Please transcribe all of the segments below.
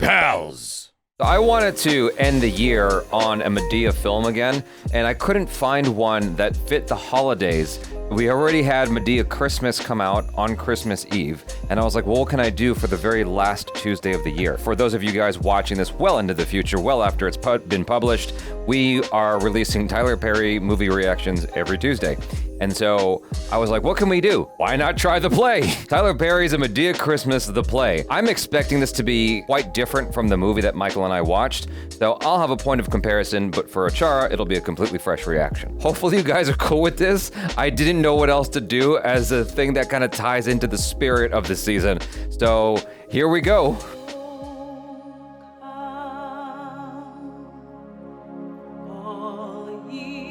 Pals. I wanted to end the year on a Madea film again, and I couldn't find one that fit the holidays. We already had Madea Christmas come out on Christmas Eve, and I was like, well, what can I do for the very last Tuesday of the year? For those of you guys watching this well into the future, well after it's been published, we are releasing Tyler Perry movie reactions every Tuesday. And so I was like, what can we do? Why not try the play? Tyler Perry's A Madea Christmas, the play. I'm expecting this to be quite different from the movie that Michael and I watched, so I'll have a point of comparison, but for Achara, it'll be a completely fresh reaction. Hopefully you guys are cool with this. I didn't know what else to do as a thing that kind of ties into the spirit of the season. So here we go.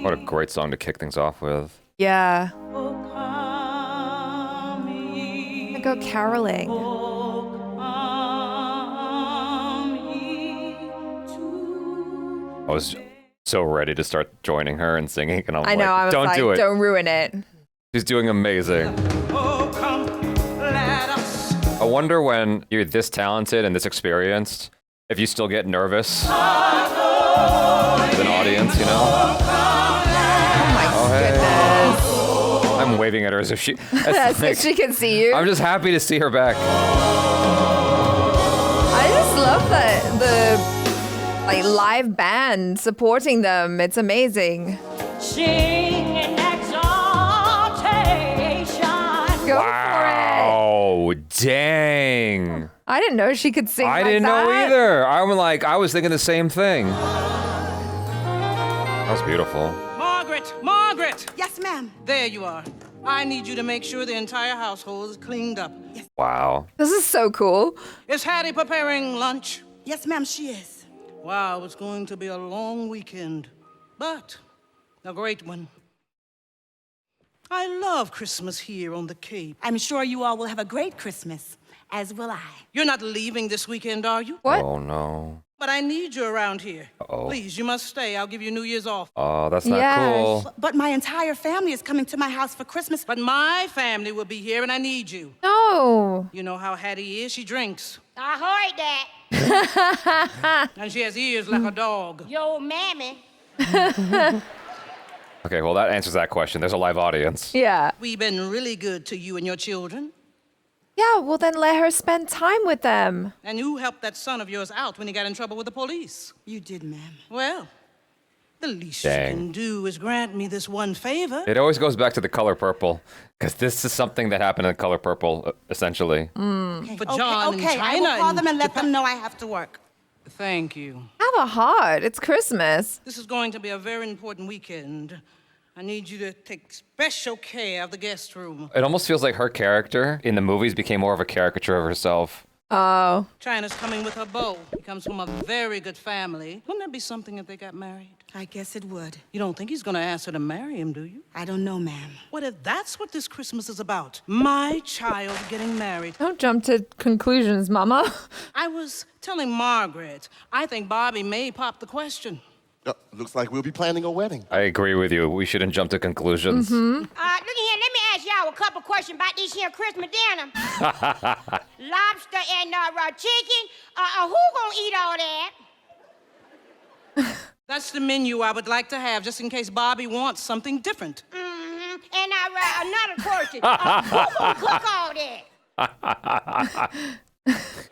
What a great song to kick things off with. Yeah. I go caroling. I was so ready to start joining her and singing, and I'm I know, like, I was don't like, do it. Don't ruin it. She's doing amazing. I wonder when you're this talented and this experienced, if you still get nervous as an audience, you know? Goodness. I'm waving at her as if she... So she can see you. I'm just happy to see her back. I just love the live band supporting them. It's amazing. Sing in exaltation. Go for it. Oh, dang. I didn't know she could sing I like didn't know that. either. I was thinking the same thing. That was beautiful. Margaret! Yes, ma'am. There you are. I need you to make sure the entire household is cleaned up. Yes. Wow. This is so cool. Is Hattie preparing lunch? Yes, ma'am, she is. Wow, it's going to be a long weekend, but a great one. I love Christmas here on the Cape. I'm sure you all will have a great Christmas, as will I. You're not leaving this weekend, are you? What? Oh, no. But I need you around here. Uh-oh. Please, you must stay. I'll give you New Year's off. Oh, that's not Yes. cool. But my entire family is coming to my house for Christmas. But my family will be here, and I need you. No. You know how Hattie is. She drinks. I heard that. And she has ears like a dog. Yo, mammy. Okay, well, that answers that question. There's a live audience. Yeah. We've been really good to you and your children. Yeah, well then let her spend time with them. And you helped that son of yours out when he got in trouble with the police. You did, ma'am. Well, the least Dang. you can do is grant me this one favor. It always goes back to The Color Purple, because this is something that happened in The Color Purple, essentially. For John okay, and I China will call them and let Japan. them know I have to work. Thank you. Have a heart. It's Christmas. This is going to be a very important weekend. I need you to take special care of the guest room. It almost feels like her character in the movies became more of a caricature of herself. Oh. China's coming with her beau. He comes from a very good family. Wouldn't that be something if they got married? I guess it would. You don't think he's gonna ask her to marry him, do you? I don't know, ma'am. What if that's what this Christmas is about? My child getting married. Don't jump to conclusions, Mama. I was telling Margaret, I think Bobby may pop the question. Looks like we'll be planning a wedding. I agree with you. We shouldn't jump to conclusions. Look here, let me ask y'all a couple questions about this here Christmas dinner. Lobster and chicken. Who gonna eat all that? That's the menu I would like to have, just in case Bobby wants something different. Mm-hmm. And another question. Who gonna cook all that?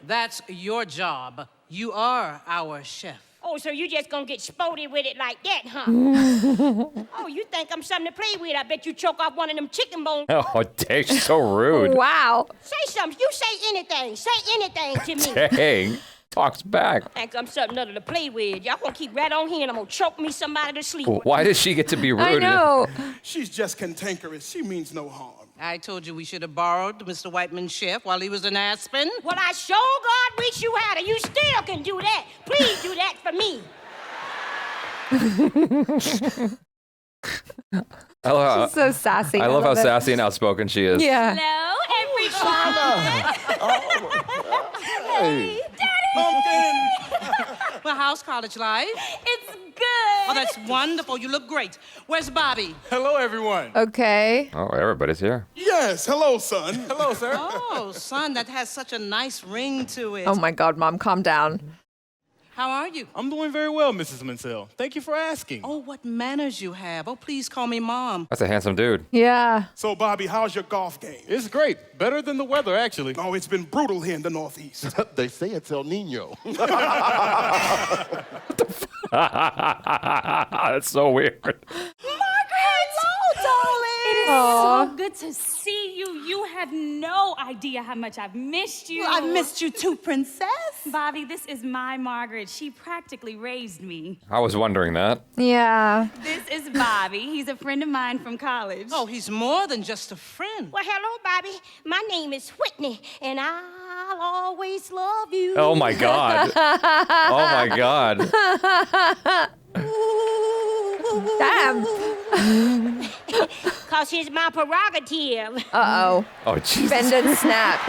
That's your job. You are our chef. Oh, so you just gonna get spotted with it like that, huh? Oh, you think I'm something to play with? I bet you choke off one of them chicken bones. Oh, dang, she's so rude. Wow. Say something. You say anything. Say anything to me. Dang, talks back. Think I'm something other to play with. Y'all gonna keep right on here and I'm gonna choke me somebody to sleep. Why does she get to be rude? I know. She's just cantankerous. She means no harm. I told you we should have borrowed Mr. Whiteman's chef while he was in Aspen. Well, I sure God wish you had it. You still can do that. Please do that for me. I love She's so sassy. I love how it. sassy and outspoken she is. Yeah. Hello, everybody. Hey. Pumpkin! Well, how's college life? It's good. Oh, that's wonderful. You look great. Where's Bobby? Hello, everyone. Okay. Oh, everybody's here. Yes, hello, son. Hello, sir. Oh, son, that has such a nice ring to it. Oh my God, Mom, calm down. How are you? I'm doing very well, Mrs. Mansell. Thank you for asking. Oh, what manners you have. Oh, please call me Mom. That's a handsome dude. Yeah. So, Bobby, how's your golf game? It's great. Better than the weather, actually. Oh, it's been brutal here in the Northeast. They say it's El Nino. That's so weird. Hello, darling. It is Aw. so good to see you. You have no idea how much I've missed you. I've missed you too, princess. Bobby, this is my Margaret. She practically raised me. I was wondering that. Yeah. This is Bobby. He's a friend of mine from college. Oh, he's more than just a friend. Well, hello, Bobby. My name is Whitney, and I'll always love you. Oh my God. Oh my God. Damn. Cause it's my prerogative. Uh-oh. Oh Jesus. Bend and snap.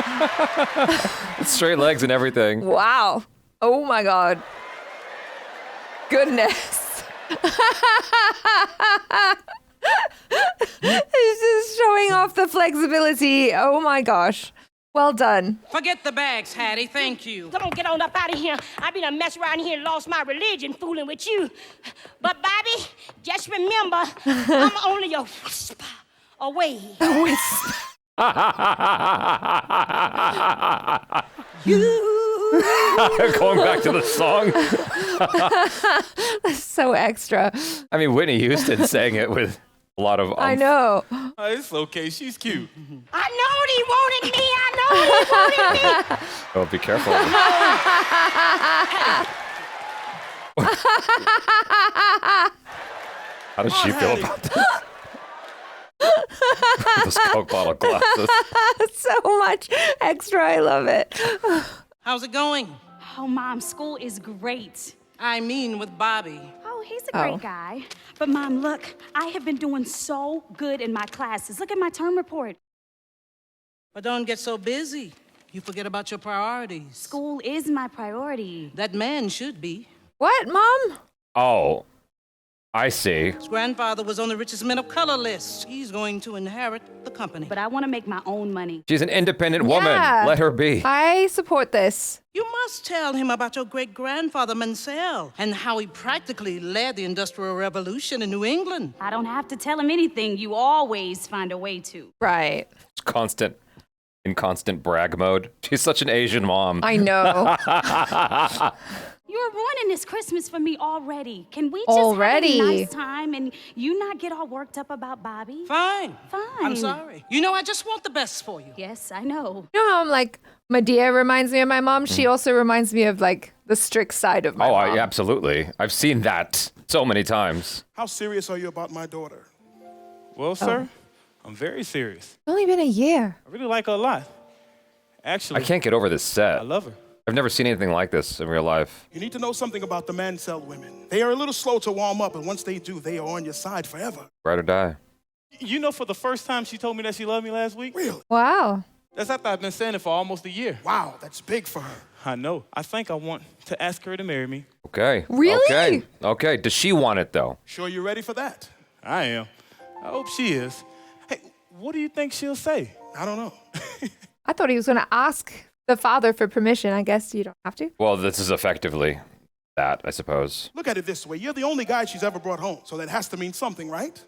Straight legs and everything. Wow. Oh my God. Goodness. He's just showing off the flexibility. Oh my gosh. Well done. Forget the bags, Hattie. Thank you. Come on, get on up out of here. I've been a mess around here and lost my religion fooling with you. But, Bobby, just remember, I'm only a whisper away. Going back to the song. So extra. I mean, Whitney Houston sang it with a lot of. I know. It's okay. She's cute. I know he wanted me. I know he wanted me. Oh, be careful. How does she feel about this? Those Coke bottle glasses. So much extra. I love it. How's it going? Oh, Mom, school is great. I mean with Bobby. Oh, he's a great guy. But, Mom, look, I have been doing so good in my classes. Look at my term report. But don't get so busy. You forget about your priorities. School is my priority. That man should be. What, Mom? Oh, I see. His grandfather was on the richest men of color list. He's going to inherit the company. But I want to make my own money. She's an independent woman. Yeah. Let her be. I support this. You must tell him about your great-grandfather Mansell and how he practically led the Industrial Revolution in New England. I don't have to tell him anything. You always find a way to. Right. It's in constant brag mode. She's such an Asian mom. I know. You're ruining this Christmas for me already. Can we just Already? have a nice time and you not get all worked up about Bobby? Fine. Fine. I'm sorry. You know, I just want the best for you. Yes, I know. You know how I'm like, Madea reminds me of my mom? She also reminds me of like the strict side of my mom. Absolutely. I've seen that so many times. How serious are you about my daughter? Well, sir, I'm very serious. It's only been a year. I really like her a lot. Actually, I can't get over this set. I love her. I've never seen anything like this in real life. You need to know something about the Mansell women. They are a little slow to warm up, and once they do, they are on your side forever. Ride or die. You know, for the first time she told me that she loved me last week? Really? Wow. That's after I've been saying it for almost a year. Wow, that's big for her. I know. I think I want to ask her to marry me. Okay. Really? Okay. Does she want it, though? Sure you're ready for that? I am. I hope she is. Hey, what do you think she'll say? I don't know. I thought he was going to ask the father for permission. I guess you don't have to. Well, this is effectively that, I suppose. Look at it this way. You're the only guy she's ever brought home, so that has to mean something, right?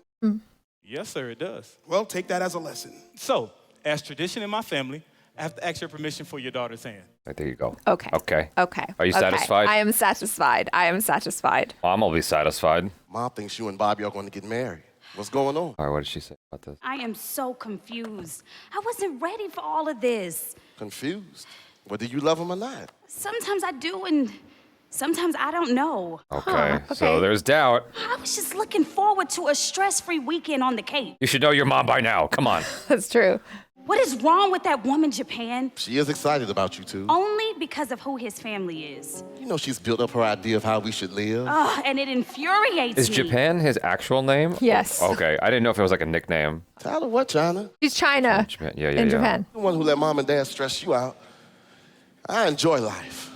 Yes, sir, it does. Well, take that as a lesson. So, as tradition in my family, I have to ask your permission for your daughter's hand. Right, there you go. Okay. Okay. Okay. Are you Okay. satisfied? I am satisfied. I am satisfied. Mom will be satisfied. Mom thinks you and Bobby are going to get married. What's going on? All right, what did she say about this? I am so confused. I wasn't ready for all of this. Confused. Well, do you love him or not? Sometimes I do and sometimes I don't know. Okay, so okay. there's doubt. I was just looking forward to a stress-free weekend on the Cape. You should know your mom by now. Come on. That's true. What is wrong with that woman, Japan? She is excited about you two. Only because of who his family is. You know she's built up her idea of how we should live. Ugh, and it infuriates Is me. Japan his actual name? Yes. Okay, I didn't know if it was like a nickname. Tyler, what, China? She's China. Japan. Yeah. In Japan. The one who let Mom and Dad stress you out. I enjoy life.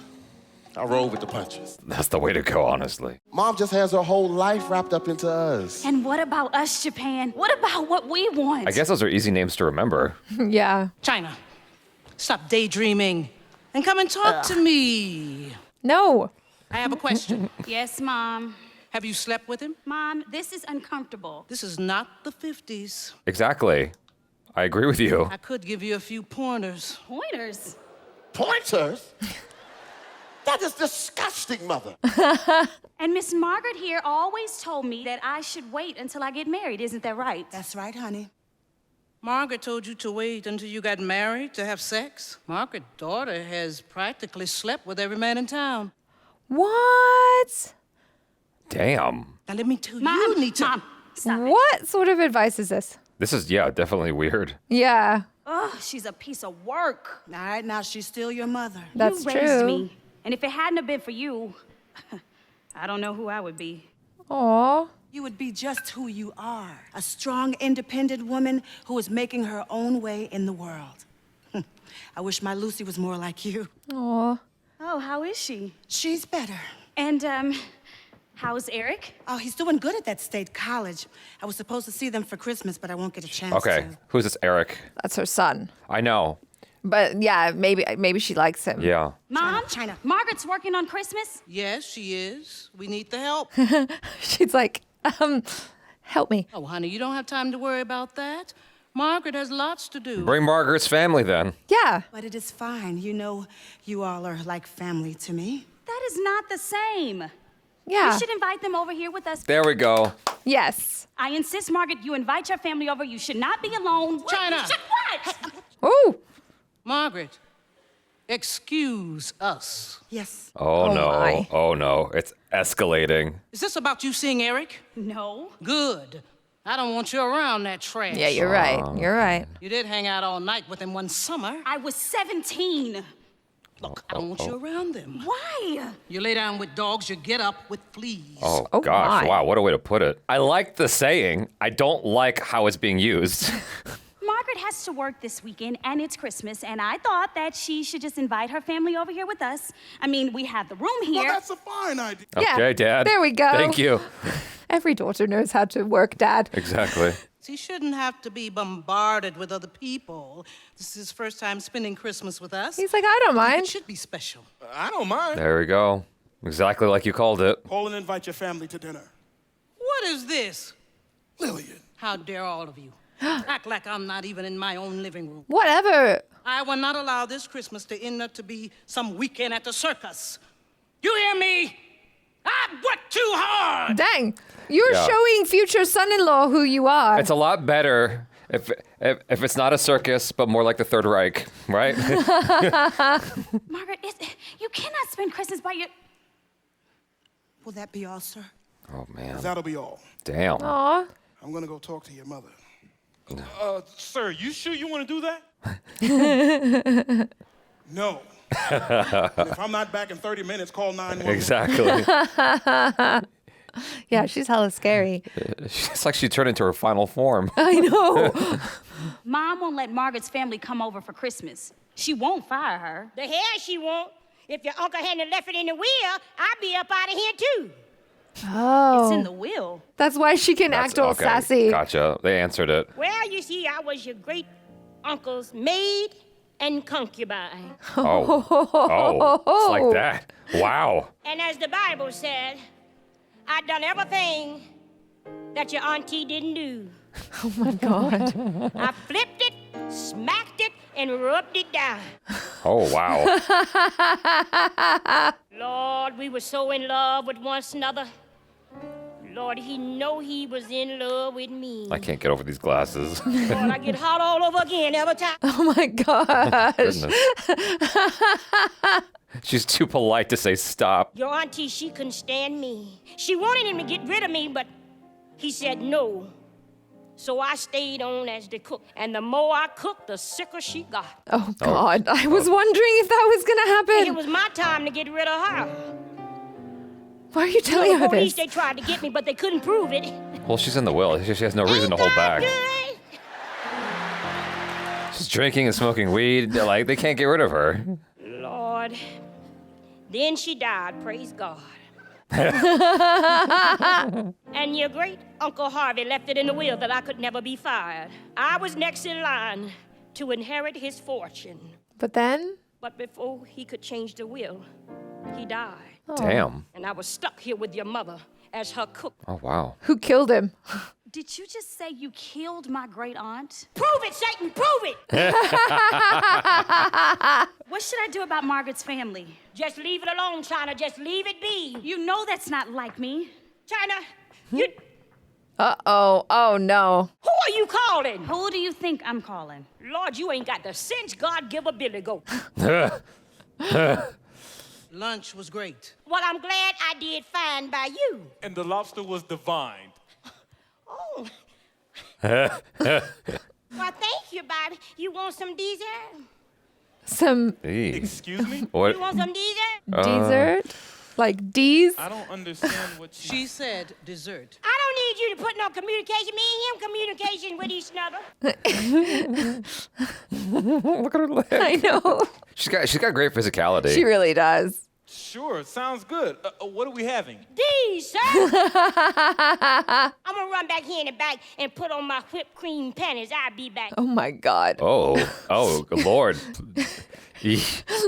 I roll with the punches. That's the way to go, honestly. Mom just has her whole life wrapped up into us. And what about us, Japan? What about what we want? I guess those are easy names to remember. Yeah. China, stop daydreaming and come and talk to me. No. I have a question. Yes, Mom. Have you slept with him? Mom, this is uncomfortable. This is not the 50s. Exactly. I agree with you. I could give you a few pointers. Pointers. Pointers? That is disgusting, Mother. And Miss Margaret here always told me that I should wait until I get married. Isn't that right? That's right, honey. Margaret told you to wait until you got married to have sex. Margaret's daughter has practically slept with every man in town. What? Damn. Now let me tell you, Mom, you need to... Mom, stop it. What sort of advice is this? This is, yeah, definitely weird. Yeah, Ugh, she's a piece of work. All right, now she's still your mother. that's You true. raised me. And if it hadn't have been for you, I don't know who I would be. Aw. You would be just who you are. A strong, independent woman who is making her own way in the world. I wish my Lucy was more like you. Aw. Oh, how is she? She's better. And, how's Eric? Oh, he's doing good at that state college. I was supposed to see them for Christmas, but I won't get a chance Okay, to. who's this Eric? That's her son. I know. But yeah, maybe she likes him. Yeah. Mom? China. Margaret's working on Christmas? Yes, she is. We need the help. She's like, help me. Oh, honey, you don't have time to worry about that. Margaret has lots to do. Bring Margaret's family then. Yeah. But it is fine. You know, you all are like family to me. That is not the same. Yeah. You should invite them over here with us. There we go. Yes. I insist, Margaret, you invite your family over. You should not be alone. China. You should what? Ooh. Margaret, excuse us. Yes. Oh, Oh, no. my. Oh no. It's escalating. Is this about you seeing Eric? No. Good. I don't want you around that trash. Yeah, you're right. You're right. You did hang out all night with him one summer. I was 17. Look, I don't want you around them. Why? You lay down with dogs, you get up with fleas. Oh, Oh, gosh. my. Wow, what a way to put it. I like the saying. I don't like how it's being used. Margaret has to work this weekend, and it's Christmas, and I thought that she should just invite her family over here with us. I mean, we have the room Well, here. that's a fine idea. Yeah. Okay, Dad. There we go. Thank you. Every daughter knows how to work, Dad. Exactly. He shouldn't have to be bombarded with other people. This is his first time spending Christmas with us. He's like, I don't It mind. should be special. I don't mind. There we go. Exactly like you called it. Call and invite your family to dinner. What is this? Lillian. How dare all of you act like I'm not even in my own living room. Whatever. I will not allow this Christmas to end up to be some weekend at the circus. You hear me? I worked too hard. Dang. You're Yeah. showing future son-in-law who you are. It's a lot better if it's not a circus, but more like the Third Reich, right? Margaret, you cannot spend Christmas by your... Will that be all, sir? Oh, man. That'll be all. Damn. Aw. I'm gonna go talk to your mother. Sir, you sure you want to do that? No. And if I'm not back in 30 minutes, call 911. Exactly. Yeah, she's hella scary. It's like she turned into her final form. I know. Mom won't let Margaret's family come over for Christmas. She won't fire her. The hell she won't. If your uncle hadn't left it in the wheel, I'd be up out of here too. Oh. It's in the will. That's why she can act all sassy. Gotcha. They answered it. Well, you see, I was your great uncle's maid and concubine. Oh. Oh. It's like that. Wow. And as the Bible said, I done everything that your auntie didn't do. Oh my God. I flipped it, smacked it, and rubbed it down. Oh, wow. Lord, we were so in love with one another. Lord, he know he was in love with me. I can't get over these glasses. Lord, I get hot all over again every time. Oh my gosh. Goodness. She's too polite to say stop. Your auntie, she couldn't stand me. She wanted him to get rid of me, but he said no. So I stayed on as the cook. And the more I cooked, the sicker she got. Oh God. I was wondering if that was going to happen. It was my time to get rid of her. Why are you telling The her police, this? they tried to get me, but they couldn't prove it. Well, she's in the will. She has no reason to hold back. Good. She's drinking and smoking weed. Like, they can't get rid of her. Lord, Then she died, praise God. And your great Uncle Harvey left it in the will that I could never be fired. I was next in line to inherit his fortune. But then? But before he could change the will, he died. Oh. Damn. And I was stuck here with your mother as her cook. Oh, wow. Who killed him? Did you just say you killed my great aunt? Prove it, Satan, prove it! What should I do about Margaret's family? Just leave it alone, China. Just leave it be. You know that's not like me. China, you... Uh-oh. Oh, no. Who are you calling? Who do you think I'm calling? Lord, you ain't got the sense God give a billy goat. Lunch was great. Well, I'm glad I did fine by you. And the lobster was divine. Oh. Well, thank you, Bobby. You want some dessert? Some Excuse me? What? You want some dessert? dessert? Like D's? I don't understand what She said dessert. I don't need you to put no communication. Me and him communication with each other. Look at her leg. I know. She's got great physicality. She really does. Sure, sounds good. What are we having? These, sir. I'm gonna run back here in the back and put on my whipped cream panties. I'll be back. Oh, my God. Oh, Lord.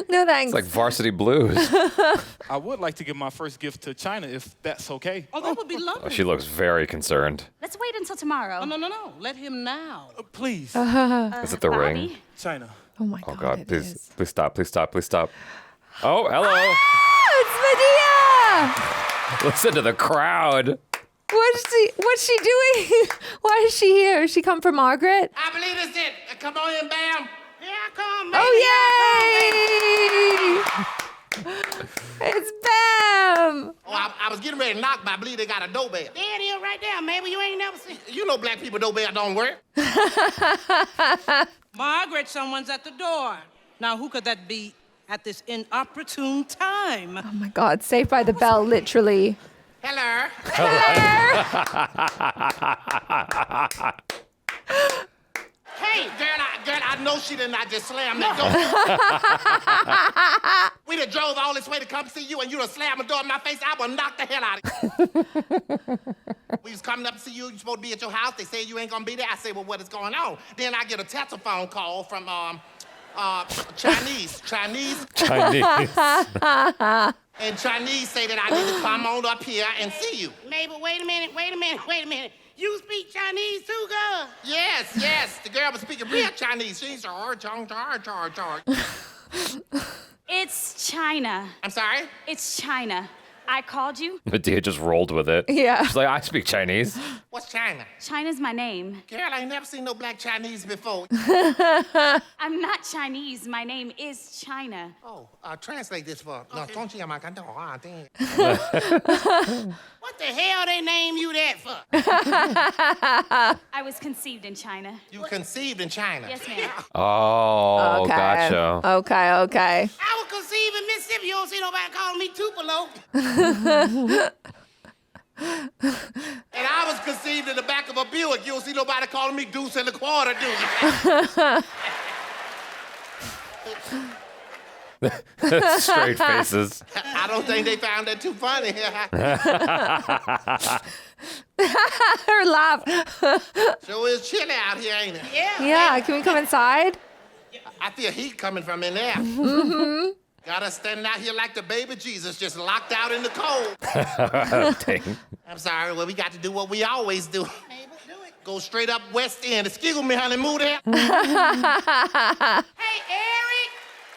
No, thanks. It's like Varsity Blues. I would like to give my first gift to China, if that's okay. Oh, that would be Oh, lovely. she looks very concerned. Let's wait until tomorrow. Oh, no. Let him now. Please. Is it the Bobby? ring? China. Oh, my Oh, God. God. it Please, is. please stop. Please stop. Please stop. Oh, hello. It's Madea! Listen to the crowd. What's she doing? Why is she here? Is she come for Margaret? I believe this is it. Come on in, bam. Here I come, baby. Oh, yay! It's Bam! Oh, I was getting ready to knock, but I believe they got a doorbell. There it is right there. Maybe you ain't never seen. You know black people doorbell don't work. Margaret, someone's at the door. Now, who could that be at this inopportune time? Oh, my God. Saved by the bell, literally. Hello. Hey, girl, I know she did not just slam that door. We done drove all this way to come see you, and you done slammed the door in my face. I will knock the hell out of you. We was coming up to see you. You supposed to be at your house. They say you ain't gonna be there. I say, well, what is going on? Then I get a telephone call from Chinese. And Chinese say that I need to come on up here and see you. Maybe, wait a minute. You speak Chinese too, girl? Yes. The girl was speaking real Chinese. She's It's China. I'm sorry? It's China. I called you. Madea just rolled with it. Yeah. She's like, I speak Chinese. What's China? China's my name. Girl, I ain't never seen no black Chinese before. I'm not Chinese. My name is China. Oh, translate this for. No, don't you my damn. What the hell they name you that for? I was conceived in China. You conceived in China. Yes, ma'am. Oh, Okay. gotcha. Okay. I was conceived in Mississippi. You don't see nobody calling me Tupelo. And I was conceived in the back of a Buick. You don't see nobody calling me Deuce and a Quarter, do you? Straight faces. I don't think they found that too funny. Her laugh. Sure is chilly out here, ain't it? Yeah, can we come inside? I feel heat coming from in there. Mm-hmm. Got us standing out here like the baby Jesus, just locked out in the cold. Dang. I'm sorry, well, we got to do what we always do. Go straight up West End. Excuse me, honey, move there. Hey,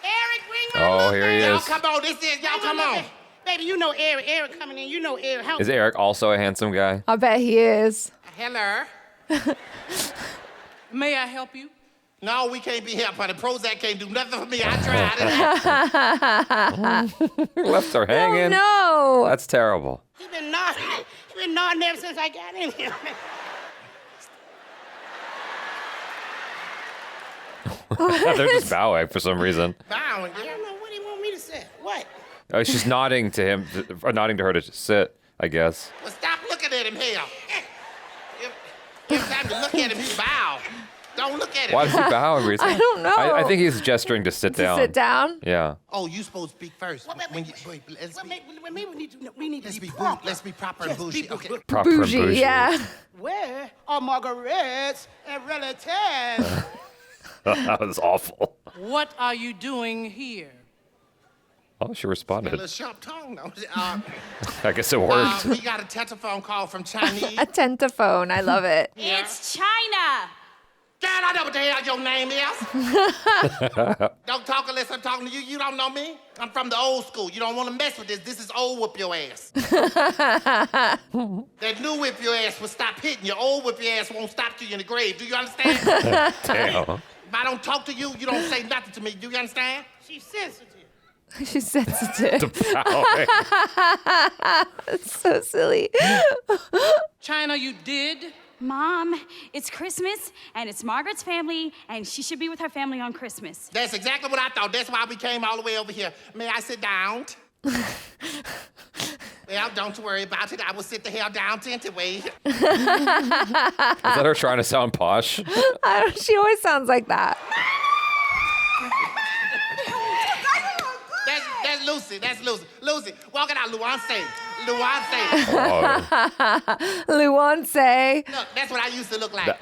Eric, bring my Oh, here he Y'all is. come on, y'all come on. Baby, you know Eric coming in. You know Eric. Help Is Eric also a handsome guy? I bet he is. Hello. May I help you? No, we can't be helped, honey. Prozac can't do nothing for me. I tried it. Left her hanging. No. That's terrible. He's been nodding. He's been nodding ever since I got in here. They're just bowing for some reason. Bowing, I don't know what he want me to say. What? Oh, she's nodding to him, or nodding to her to sit, I guess. Well, stop looking at him, hell. Every time you look at him, he bow. Don't look at it. Why does he bow every time? I don't know. I think he's gesturing to sit down. Sit down? Yeah. Oh, you supposed to speak first. Maybe we need to be Proper. Let's be proper and bougie. Okay. Proper and Bougie, yeah. Where are Marguerite and relatives? That was awful. What are you doing here? Oh, she A responded. little sharp tongue, though. I guess it worked. We got a telephone call from Chinese. A tentaphone. I love it. It's China. God, I know what the hell your name is. Don't talk unless I'm talking to you. You don't know me. I'm from the old school. You don't want to mess with this. This is old whip your ass. That new whip your ass will stop hitting you. Old whip your ass won't stop you in the grave. Do you understand? Damn. If I don't talk to you, you don't say nothing to me. Do you understand? She's sensitive. She's sensitive. Bowing. It's so silly. China, you did? Mom, it's Christmas, and it's Margaret's family, and she should be with her family on Christmas. That's exactly what I thought. That's why we came all the way over here. May I sit down? Well, don't worry about it. I will sit the hell down anyway. Is that her trying to sound posh? She always sounds like that. That's Lucy. That's Lucy. Lucy, walk it out, Luance. Luance. Luance. Look, that's what I used to look like.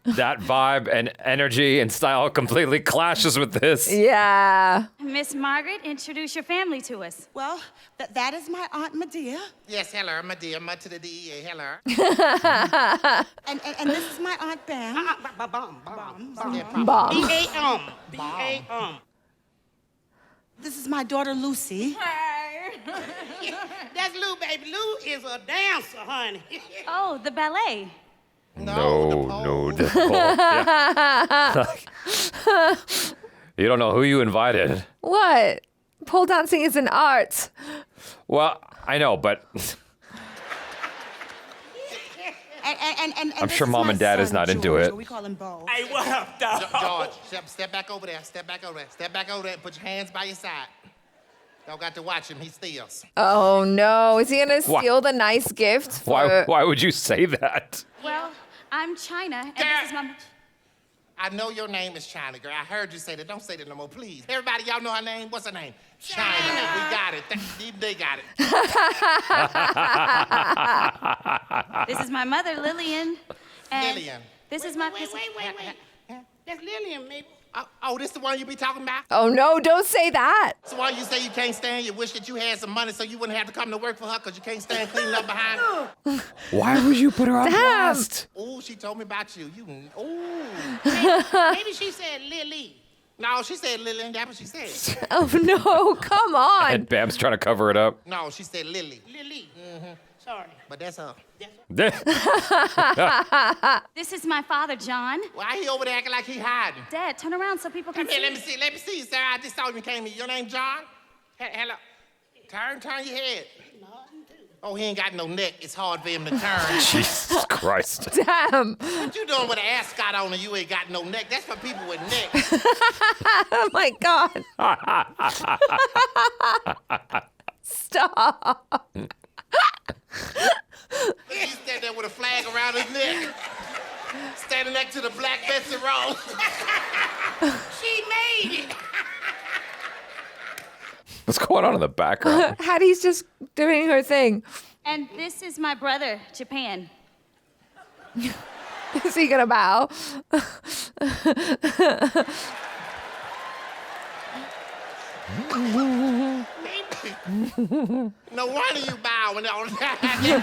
That vibe and energy and style completely clashes with this. Yeah. Miss Margaret, introduce your family to us. Well, that is my Aunt Madea. Yes, hello, my dear. Much to the DEA, hello. And this is my Aunt Bam. Yeah, Bob. B-A-M. B-A-M. This is my daughter, Lucy. That's Lou, baby. Lou is a dancer, honey. Oh, the ballet. No, the pole. Yeah. You don't know who you invited. What? Pole dancing is an art. Well, I know, but And I'm this sure is Mom my and Dad is son, not into George, it. or we call him Bo. Hey, what up, dog? George, step back over there. Step back over there. Step back over there and put your hands by your side. Y'all got to watch him. He steals. Oh no. Is he gonna Why- steal the nice gift? why would you say that? Well, I'm China, and this is my... I know your name is China, girl. I heard you say that. Don't say that no more, please. Everybody, y'all know her name? What's her name? China. We got it. They got it. This is my mother, Lillian. And Lillian. This is my... Wait. That's Lillian, maybe. Oh, this the one you be talking about? Oh no, don't say that. It's the one you say you can't stand. You wish that you had some money so you wouldn't have to come to work for her because you can't stand cleaning up behind her. Why would you put her on blast? Oh, she told me about you. Oh. Maybe she said Lily. No, she said Lillian. That's what she said. Oh no, come on. And Bam's trying to cover it up. No, she said Lily. Lily. Sorry. But that's her. This is my father, John. Why he over there acting like he hiding? Dad, turn around so people can Come here, see. let me see, sir. I just saw you came in. Your name John? Hello. Turn your head. Oh, he ain't got no neck. It's hard for him to turn. Jesus Christ. Damn. What you doing with an ascot on and you ain't got no neck? That's for people with necks. Oh my God. Stop. He stand there with a flag around his neck. Standing next to the black Betsy Rose. She made it. What's going on in the background? Hattie's just doing her thing. And this is my brother, Japan. Is he gonna bow? No wonder you bowing all the time.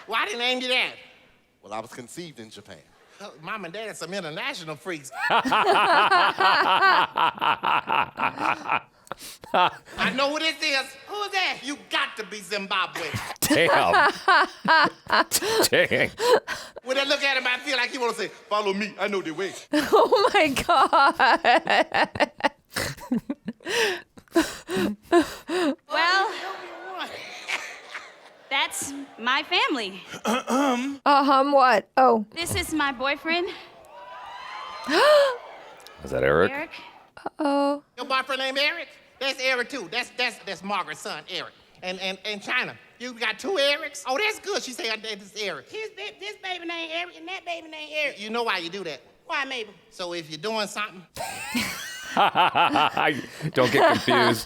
Why didn't name you that? Well, I was conceived in Japan. Oh, Mom and Dad are some international freaks. I know who this is. Who's that? You got to be Zimbabwe. Damn. Dang. When I look at him, I feel like he want to say, follow me. I know the way. Oh my God. Well, that's my family. What? Oh. This is my boyfriend, Is that Eric? Eric. Your boyfriend named Eric? That's Eric too. That's Margaret's son, Eric. And China. You got 2 Erics? Oh, that's good. She said her name is Eric. This baby named Eric and that baby named Eric. You know why you do that? Why, Mabel? So if you're doing something. Don't get confused.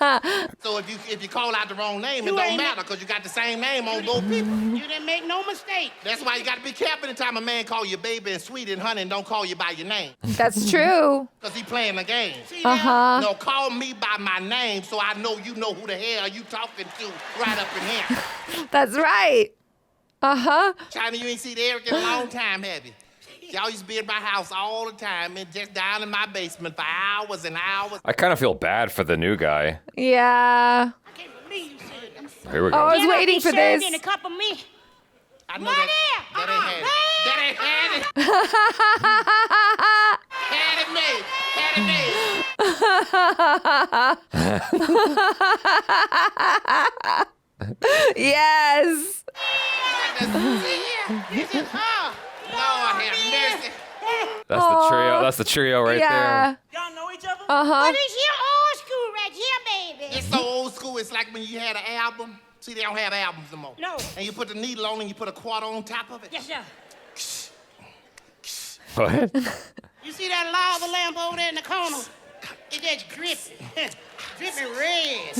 So if you call out the wrong name, it don't matter because you got the same name on both people. You didn't make no mistake. That's why you got to be careful anytime a man call you baby and sweet and honey and don't call you by your name. That's true. Because he playing the game. Uh-huh. No, call me by my name so I know you know who the hell you talking to right up in here. That's right. Uh-huh. China, you ain't seen Eric in a long time, have you? Y'all used to be at my house all the time and just down in my basement for hours and hours. I kind of feel bad for the new guy. Yeah. I can't believe you said it. Here we go. Oh, I was waiting for this. In a cup of me. I know that ain't had it. Yes. Lord have mercy. That's the trio right Yeah. Y'all know each other? Uh-huh. But it's your old school right here, baby. It's so old school, it's like when you had an album. See, they don't have albums no more. No. And you put the needle on and you put a quarter on top of it. Yes, sir. What? You see that lava lamp over there in the corner? It just dripping. Dripping red.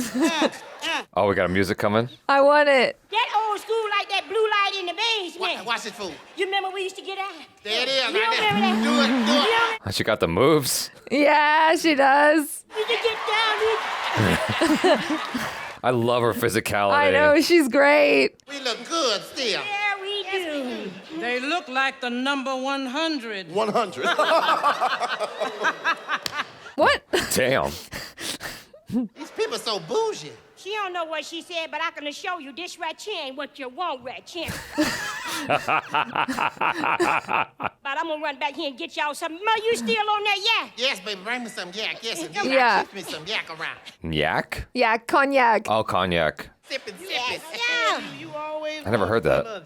Oh, we got music coming? I want it. That old school like that blue light in the basement. Watch it, fool. You remember we used to get out? There it is. You Right there. remember that? Do it. She got the moves. Yeah, she does. We used to get down. I love her physicality. I know, she's great. We look good still. Yeah, we do. They look like the number 100. 100. What? Damn. These people so bougie. She don't know what she said, but I can assure you this right here ain't what you want right here. But I'm gonna run back here and get y'all some. Ma, you still on that yak? Yes, baby, bring me some yak. Yes, and Yeah. Give me some yak around. Yak? Yeah, cognac. Oh, cognac. Sip it. Yeah. You always I never heard that. Lord,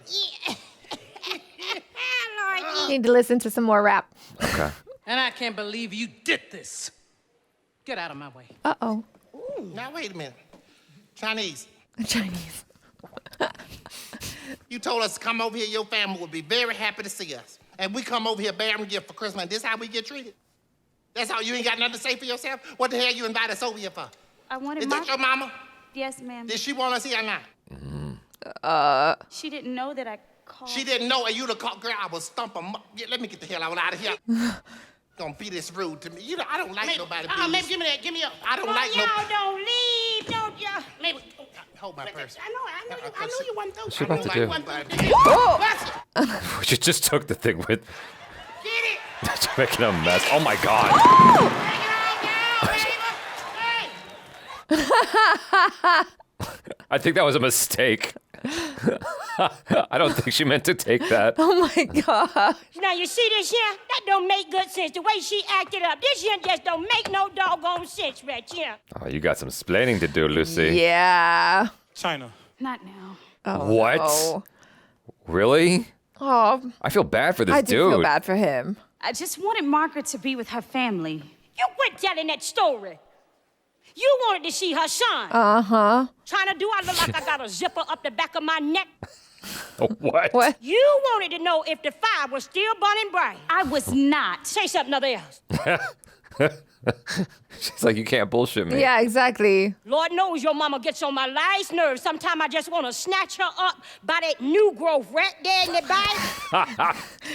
You need to listen to some more rap. Okay. And I can't believe you did this. Get out of my way. Uh-oh. Now, wait a minute. Chinese. Chinese. You told us to come over here, your family would be very happy to see us. And we come over here bearing gift for Christmas, and this how we get treated? That's how you ain't got nothing to say for yourself? What the hell you invite us over here for? I wanted Is that your mama? Yes, ma'am. Did she want us here or not? She didn't know that I called. She didn't know, and you'd have called, girl, I would stump her. Yeah, let me get the hell out of here. Gonna be this rude to me. You know, I don't like nobody being maybe give me that. Give me up. I don't like no... Y'all don't leave, don't y'all? Maybe. Hold my purse. I know you wasn't through. What's she about to do? Oh! She just took the thing with... Get it. She's making a mess. Oh, my God. I think that was a mistake. I don't think she meant to take that. Oh my gosh. Now you see this here? That don't make good sense. The way she acted up. This here just don't make no doggone sense right here. Oh, you got some splaining to do, Lucy. Yeah. China. Not now. Oh, What? no. Really? Oh, I feel bad for this I dude. do feel bad for him. I just wanted Margaret to be with her family. You quit telling that story. You wanted to see her son. Uh-huh. Trying to do I look like I got a zipper up the back of my neck? What? What? You wanted to know if the fire was still burning bright. I was not. Say something other else. She's like, you can't bullshit me. Yeah, exactly. Lord knows your mama gets on my last nerves. Sometimes I just want to snatch her up by that new growth right there in the back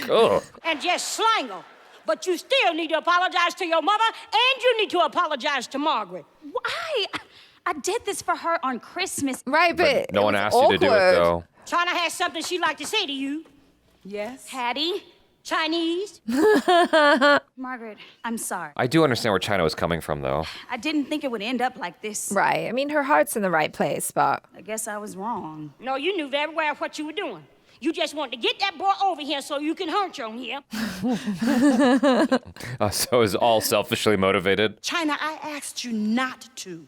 Ugh. and just slang her. But you still need to apologize to your mother, and you need to apologize to Margaret. Why? I did this for her on Christmas. Right, but No it one was asked you to do it, awkward. though. China has something she'd like to say to you. Yes? Hattie? Chinese? Margaret, I'm sorry. I do understand where China was coming from, though. I didn't think it would end up like this. Right. I mean, her heart's in the right place, but... I guess I was wrong. No, you knew very well what you were doing. You just wanted to get that boy over here so you can hurt on here. So it's all selfishly motivated. China, I asked you not to.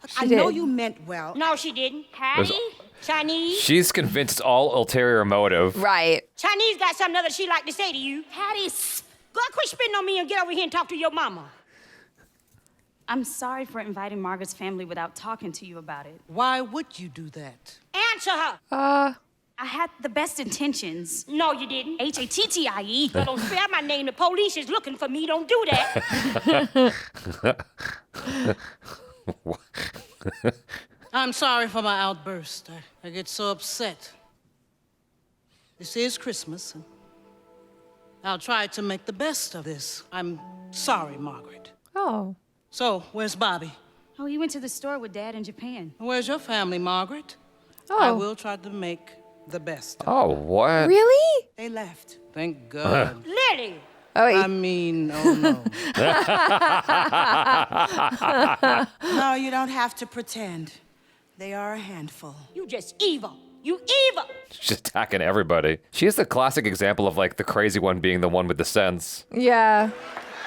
Look, I did. know you meant well. No, she didn't. There's- Hattie? Chinese? She's convinced it's all ulterior motive. Right. Chinese got something other she'd like to say to you. Hattie, Go quit spitting on me and get over here and talk to your mama. I'm sorry for inviting Margaret's family without talking to you about it. Why would you do that? Answer her. I had the best intentions. No, you didn't. Hattie. Don't spell my name. The police is looking for me. Don't do that. I'm sorry for my outburst. I get so upset. This is Christmas, and I'll try to make the best of this. I'm sorry, Margaret. Oh. So, where's Bobby? Oh, he went to the store with Dad in Japan. Where's your family, Margaret? Oh. I will try to make the best of it. Oh, what? Really? They left. Thank God. Lily. Oh, I mean, oh no. No, you don't have to pretend. They are a handful. You just evil. You evil. She's attacking everybody. She is the classic example of like the crazy one being the one with the sense. Yeah.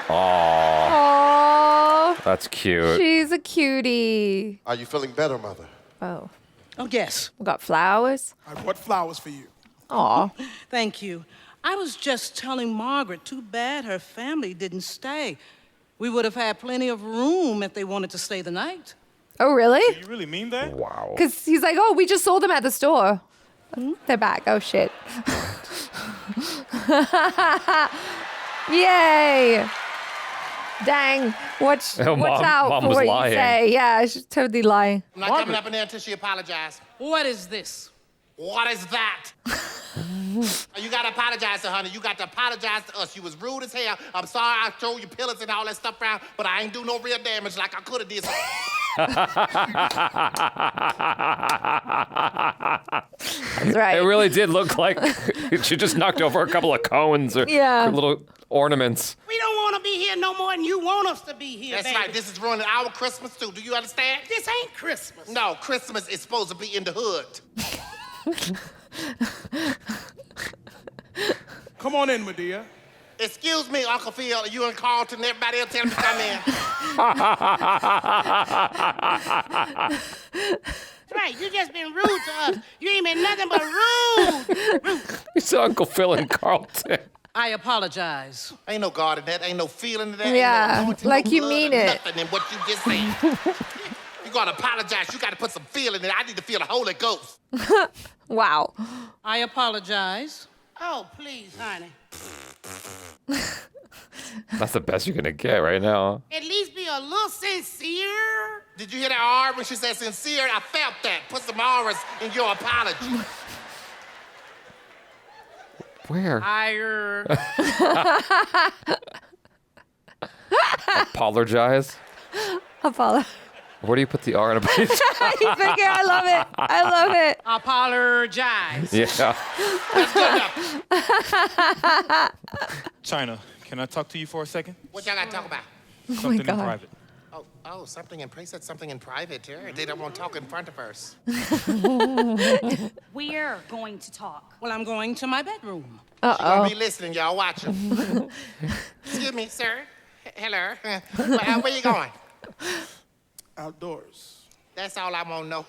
Aww. Aww. That's cute. She's a cutie. Are you feeling better, Mother? Oh. Oh, yes. We got flowers. I brought flowers for you. Aw. Thank you. I was just telling Margaret, too bad her family didn't stay. We would have had plenty of room if they wanted to stay the night. Oh, really? Do you really mean that? Wow. Because he's like, oh, we just sold them at the store. They're back. Oh, shit. Yay. Dang. Watch Mom out for was what lying. you say. Yeah, she's totally lying. I'm not coming up in there until she apologized. What is this? What is that? You gotta apologize to her, honey. You got to apologize to us. You was rude as hell. I'm sorry I threw your pillars and all that stuff around, but I ain't do no real damage like I could have did. That's right. It really did look like she just knocked over a couple of cones or little ornaments. We don't want to be here no more than you want us to be here, That's baby. right. This is ruining our Christmas, too. Do you understand? This ain't Christmas. No, Christmas is supposed to be in the hood. Come on in, Madea. Excuse me, Uncle Phil. You and Carlton and everybody else tell me to come in. That's right. You just been rude to us. You ain't been nothing but rude. It's Uncle Phil and Carlton. I apologize. Ain't no God in that. Ain't no feeling in that. Yeah, ain't no anointing, like no you blood mean or it. Nothing in what you just said. You gotta apologize. You gotta put some feeling in it. I need to feel the Holy Ghost. Wow. I apologize. Oh, please, honey. That's the best you're gonna get right now. At least be a little sincere. Did you hear that R when she said sincere? I felt that. Put some R's in your apology. Where? Higher. Apologize? Apollo. Where do you put the R in a page? He's thinking, I love it. I love it. Apologize. Yeah. That's good enough. China, can I talk to you for a second? What y'all gotta talk about? Something in God. private. Oh, something in private. Said something in private. They don't want to talk in front of us. We're going to talk. Well, I'm going to my bedroom. She's gonna be listening, y'all. Watching. Excuse me, sir. Hello. Where you going? Outdoors. That's all I want to know.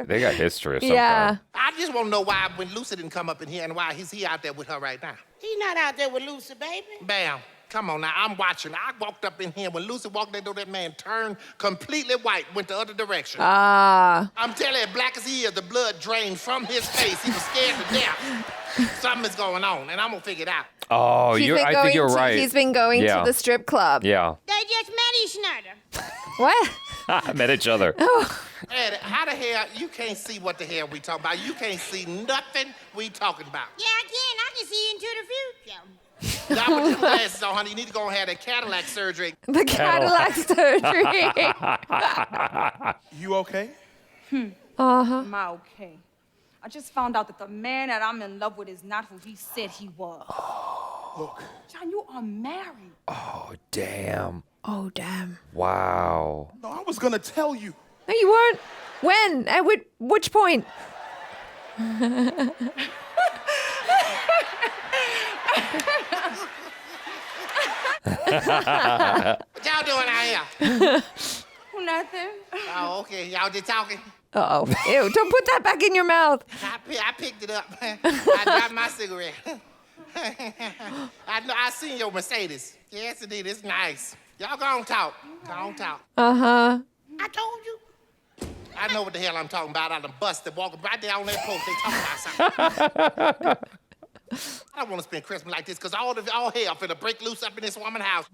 They got history of some Yeah. kind. I just want to know why when Lucy didn't come up in here and why he's out there with her right now. He's not out there with Lucy, baby. Bam. Come on now, I'm watching. I walked up in here. When Lucy walked in, that man turned completely white, went the other direction. I'm telling you, black as he is, the blood drained from his face. He was scared to death. Something is going on, and I'm going to figure it out. Oh, I think you're right. He's been going to the strip club. Yeah. They just met each other. What? Met each other. Eddie, how the hell you can't see what the hell we talking about? You can't see nothing we talking about. Yeah, I can. I can see into the future. Not with your glasses on, honey. You need to go and have that Cadillac surgery. The Cadillac surgery. You okay? Uh-huh. Am I okay? I just found out that the man that I'm in love with is not who he said he was. Look. John, you are married. Oh, damn. Oh, damn. Wow. No, I was gonna tell you. No, you weren't. When? At which point? What y'all doing out here? Nothing. Oh, okay. Y'all just talking? Uh-oh. Ew, don't put that back in your mouth. I picked it up. I dropped my cigarette. I seen your Mercedes. Yes, indeed. It's nice. Y'all go on talk. Go on talk. Uh-huh. I told you. I know what the hell I'm talking about. I done busted walking right there on that post. They talking about something. I don't want to spend Christmas like this because all hell finna break loose up in this woman's house.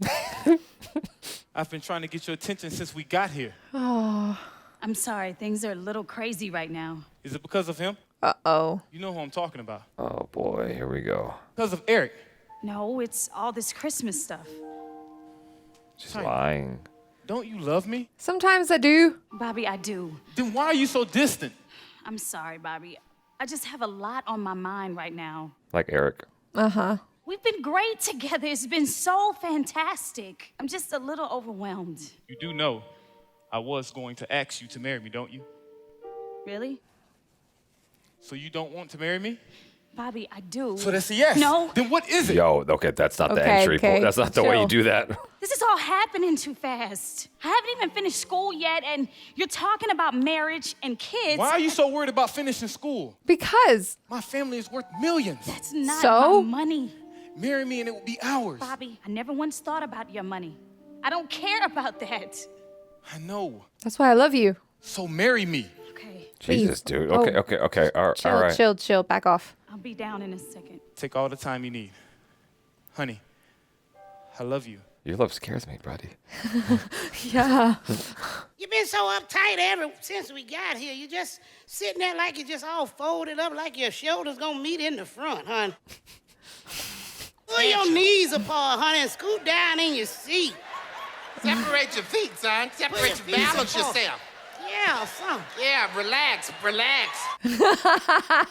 I've been trying to get your attention since we got here. Oh. I'm sorry, things are a little crazy right now. Is it because of him? Uh-oh. You know who I'm talking about. Oh, boy. Here we go. Because of Eric. No, it's all this Christmas stuff. She's lying. Don't you love me? Sometimes I do. Bobby, I do. Then why are you so distant? I'm sorry, Bobby. I just have a lot on my mind right now. Like Eric. Uh-huh. We've been great together. It's been so fantastic. I'm just a little overwhelmed. You do know I was going to ask you to marry me, don't you? Really? So you don't want to marry me? Bobby, I do. So that's a yes. No. Then what is it? Yo, okay, that's not the Okay, entry. okay. That's not the way you do that. This is all happening too fast. I haven't even finished school yet, and you're talking about marriage and kids. Why are you so worried about finishing school? Because. My family is worth millions. That's not So? my money. Marry me and it will be ours. Bobby, I never once thought about your money. I don't care about that. I know. That's why I love you. So marry me. Okay. Jesus, Please. dude. Oh. Okay. All right. Chill. Back off. I'll be down in a second. Take all the time you need. Honey, I love you. Your love scares me, buddy. Yeah. You've been so uptight ever since we got here. You just sitting there like you're just all folded up like your shoulders gonna meet in the front, hon. Pull your knees apart, honey, and scoot down in your seat. Separate your feet, son. Separate your balance yourself. Yeah, son. Yeah, relax. I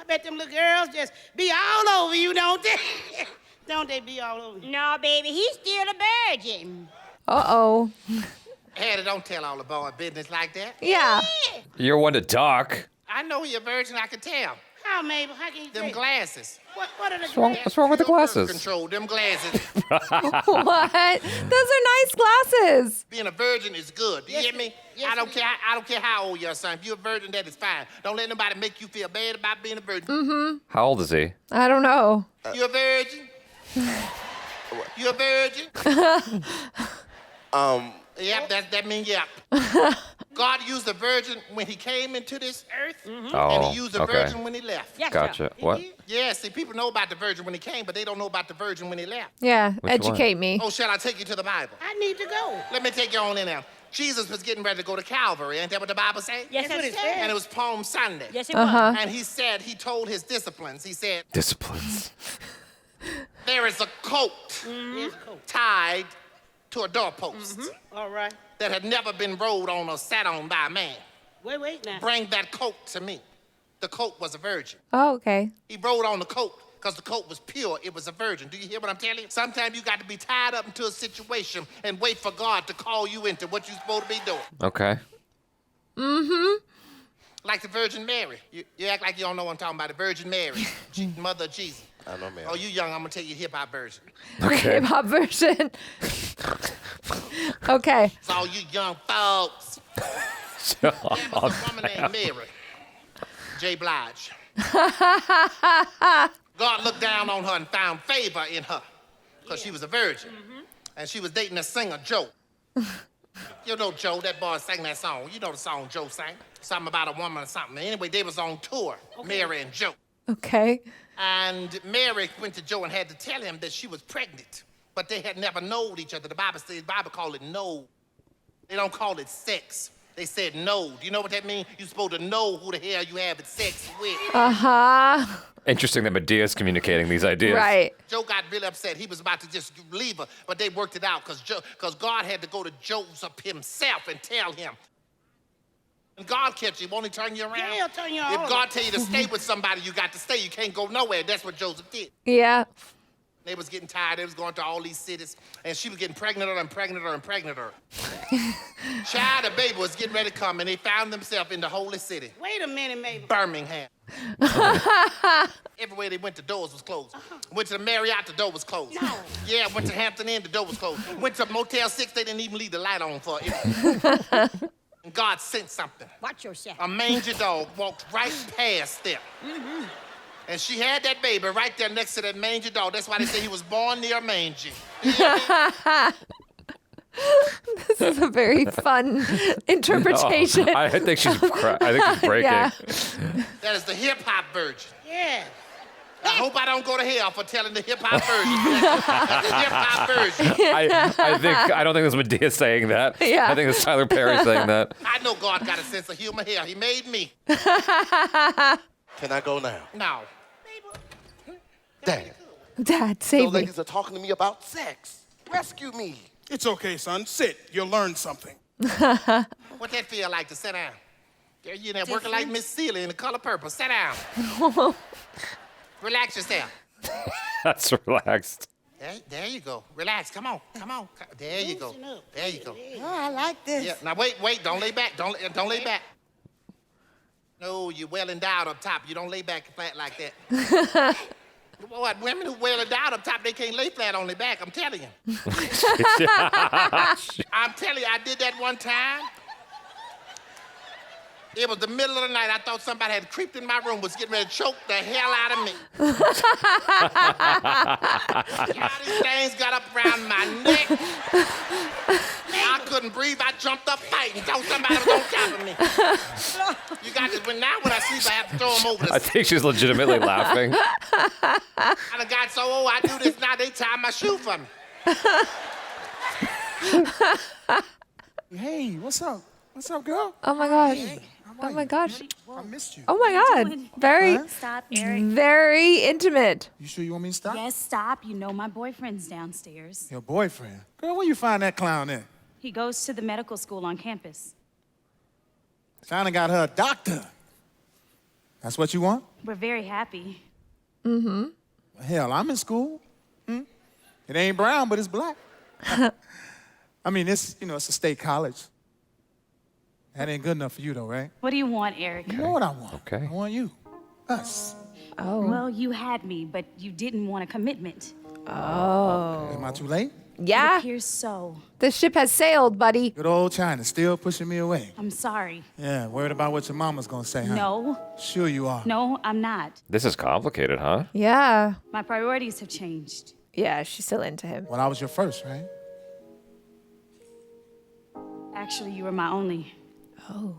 bet them little girls just be all over you, don't they? Don't they be all over you? No, baby, he's still a virgin. Uh-oh. Hattie, don't tell all the boy business like that. Yeah. You're one to talk. I know you're a virgin, I can tell. How, Mabel? How can you Them say? glasses. What are the What's wrong with the glasses? Control them glasses. What? Those are nice glasses. Being a virgin is good. Do you hear me? Yes, I don't care how old you are, son. If you're a virgin, that is fine. Don't let nobody make you feel bad about being a virgin. Mm-hmm. How old is he? I don't know. You a virgin? You a virgin? Yep, that means yep. God used a virgin when he came into this earth, and he used a virgin when he left. Yes, Gotcha. What? Yeah, see, people know about the virgin when he came, but they don't know about the virgin when he left. Yeah, Which educate me. Oh, shall I take you to the Bible? I need to go. Let me take you on in there. Jesus was getting ready to go to Calvary. Ain't that what the Bible says? Yes, That's what it said. said. And it was Palm Sunday. Yes, it Uh-huh. And he told his disciplines, he said, Disciplines. there is a coat Here's coat. tied to a doorpost All right. that had never been rode on or sat on by a man. Wait now. Bring that coat to me. The coat was a virgin. Oh, okay. He rode on the coat because the coat was pure. It was a virgin. Do you hear what I'm telling you? Sometimes you got to be tied up into a situation and wait for God to call you into what you're supposed to be doing. Okay. Mm-hmm. Like the Virgin Mary. You act like you don't know what I'm talking about. The Virgin Mary, mother of Jesus. I know, man. Oh, you young. I'm going to tell you the hip-hop version. Okay. Hip-hop version. Okay. It's all you young folks. There was a woman named Mary. J. Blige. God looked down on her and found favor in her because she was a virgin. And she was dating a singer, Joe. You know Joe, that boy sang that song. You know the song Joe sang. Something about a woman or something. Anyway, they was on tour, Mary and Joe. Okay. And Mary went to Joe and had to tell him that she was pregnant. But they had never known each other. The Bible called it know. They don't call it sex. They said no. Do you know what that means? You're supposed to know who the hell you having sex with. Uh-huh. Interesting that Medea's communicating these ideas. Right. Joe got really upset. He was about to just leave her, but they worked it out because God had to go to Joseph himself and tell him. And God catch you, won't he turn you around? Yeah, he'll turn you around. If God tell you to stay with somebody, you got to stay. You can't go nowhere. That's what Joseph did. Yeah. They was getting tired. They was going to all these cities, and she was getting pregnanter and pregnanter and pregnanter. Child, the baby was getting ready to come, and they found themselves in the holy city. Wait a minute, Mabel. Birmingham. Everywhere they went, the doors was closed. Went to the Marriott, the door was closed. No. Yeah, went to Hampton Inn, the door was closed. Went to Motel 6, they didn't even leave the light on for it. And God sent something. Watch yourself. A mangy dog walked right past them. And she had that baby right there next to that mangy dog. That's why they say he was born near mangy. This is a very fun interpretation. No, I think she's breaking. Yeah. That is the hip-hop version. Yeah. I hope I don't go to hell for telling the hip-hop version. That's the hip-hop version. I don't think it was Madea saying that. Yeah. I think it's Tyler Perry saying that. I know God got a sense of humor here. He made me. Can I go now? No. Dad. Dad, save Those me. ladies are talking to me about sex. Rescue me. It's okay, son. Sit. You'll learn something. What that feel like to sit down? Girl, you there working like Miss Celia in The Color Purple. Sit down. Relax yourself. That's relaxed. There you go. Relax. Come on. There you go. There you go. Oh, I like this. Yeah. Now wait. Don't lay back. Don't lay back. No, you're well endowed up top. You don't lay back flat like that. What? Women who well endowed up top, they can't lay flat on their back. I'm telling you. I'm telling you, I did that one time. It was the middle of the night. I thought somebody had creeped in my room, was getting ready to choke the hell out of me. All these things got up around my neck. I couldn't breathe. I jumped up fighting. Thought somebody was on top of me. You got this. When I sleep, I have to throw them over the I think she's legitimately laughing. I done got so old, I do this now, they tie my shoe for me. Hey, what's up? What's up, girl? Oh my gosh. Oh my gosh. I missed you. Oh my God. Very, Stop, Eric. very intimate. You sure you want me to stop? Yes, stop. You know my boyfriend's downstairs. Your boyfriend? Girl, where you find that clown at? He goes to the medical school on campus. China got her a doctor. That's what you want? We're very happy. Mm-hmm. Hell, I'm in school. It ain't brown, but it's black. I mean, it's a state college. That ain't good enough for you, though, right? What do you want, Eric? You know what I want. Okay. I want you. Us. Oh. Well, you had me, but you didn't want a commitment. Oh. Am I too late? Yeah. It appears so. The ship has sailed, buddy. Good old China, still pushing me away. I'm sorry. Yeah, worried about what your mama's gonna say, huh? No. Sure you are. No, I'm not. This is complicated, huh? Yeah. My priorities have changed. Yeah, she's still into him. Well, I was your first, right? Actually, you were my only. Oh.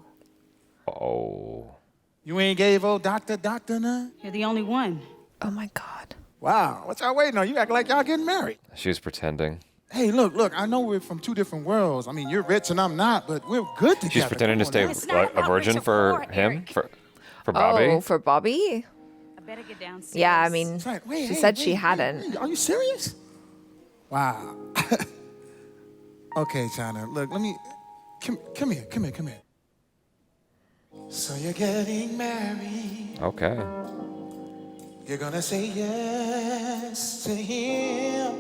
Oh. You ain't gave old doctor none? You're the only one. Oh my God. Wow, what y'all waiting on? You act like y'all getting married. She was pretending. Hey, look, I know we're from two different worlds. I mean, you're rich and I'm not, but we're good together. She's pretending to stay a virgin for him? For Bobby? Oh, for Bobby? I better get downstairs. Yeah, I mean, she said she hadn't. Wait, are you serious? Wow. Okay, China, look, let me, come here. So you're getting married. Okay. You're gonna say yes to him.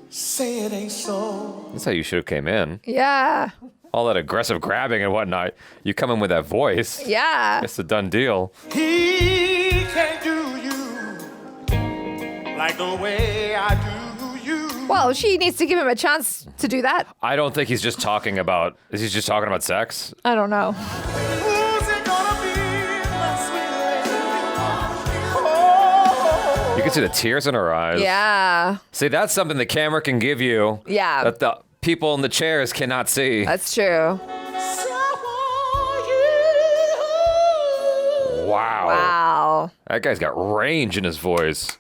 Say it ain't so. That's how you should have came in. Yeah. All that aggressive grabbing and whatnot. You come in with that voice. Yeah. It's a done deal. He can't do you like the way I do you. Well, she needs to give him a chance to do that. I don't think he's just talking about. Is he just talking about sex? I don't know. Who's it gonna be? You can see the tears in her eyes. Yeah. See, that's something the camera can give you. Yeah. That the people in the chairs cannot see. That's true. Wow. Wow. That guy's got range in his voice.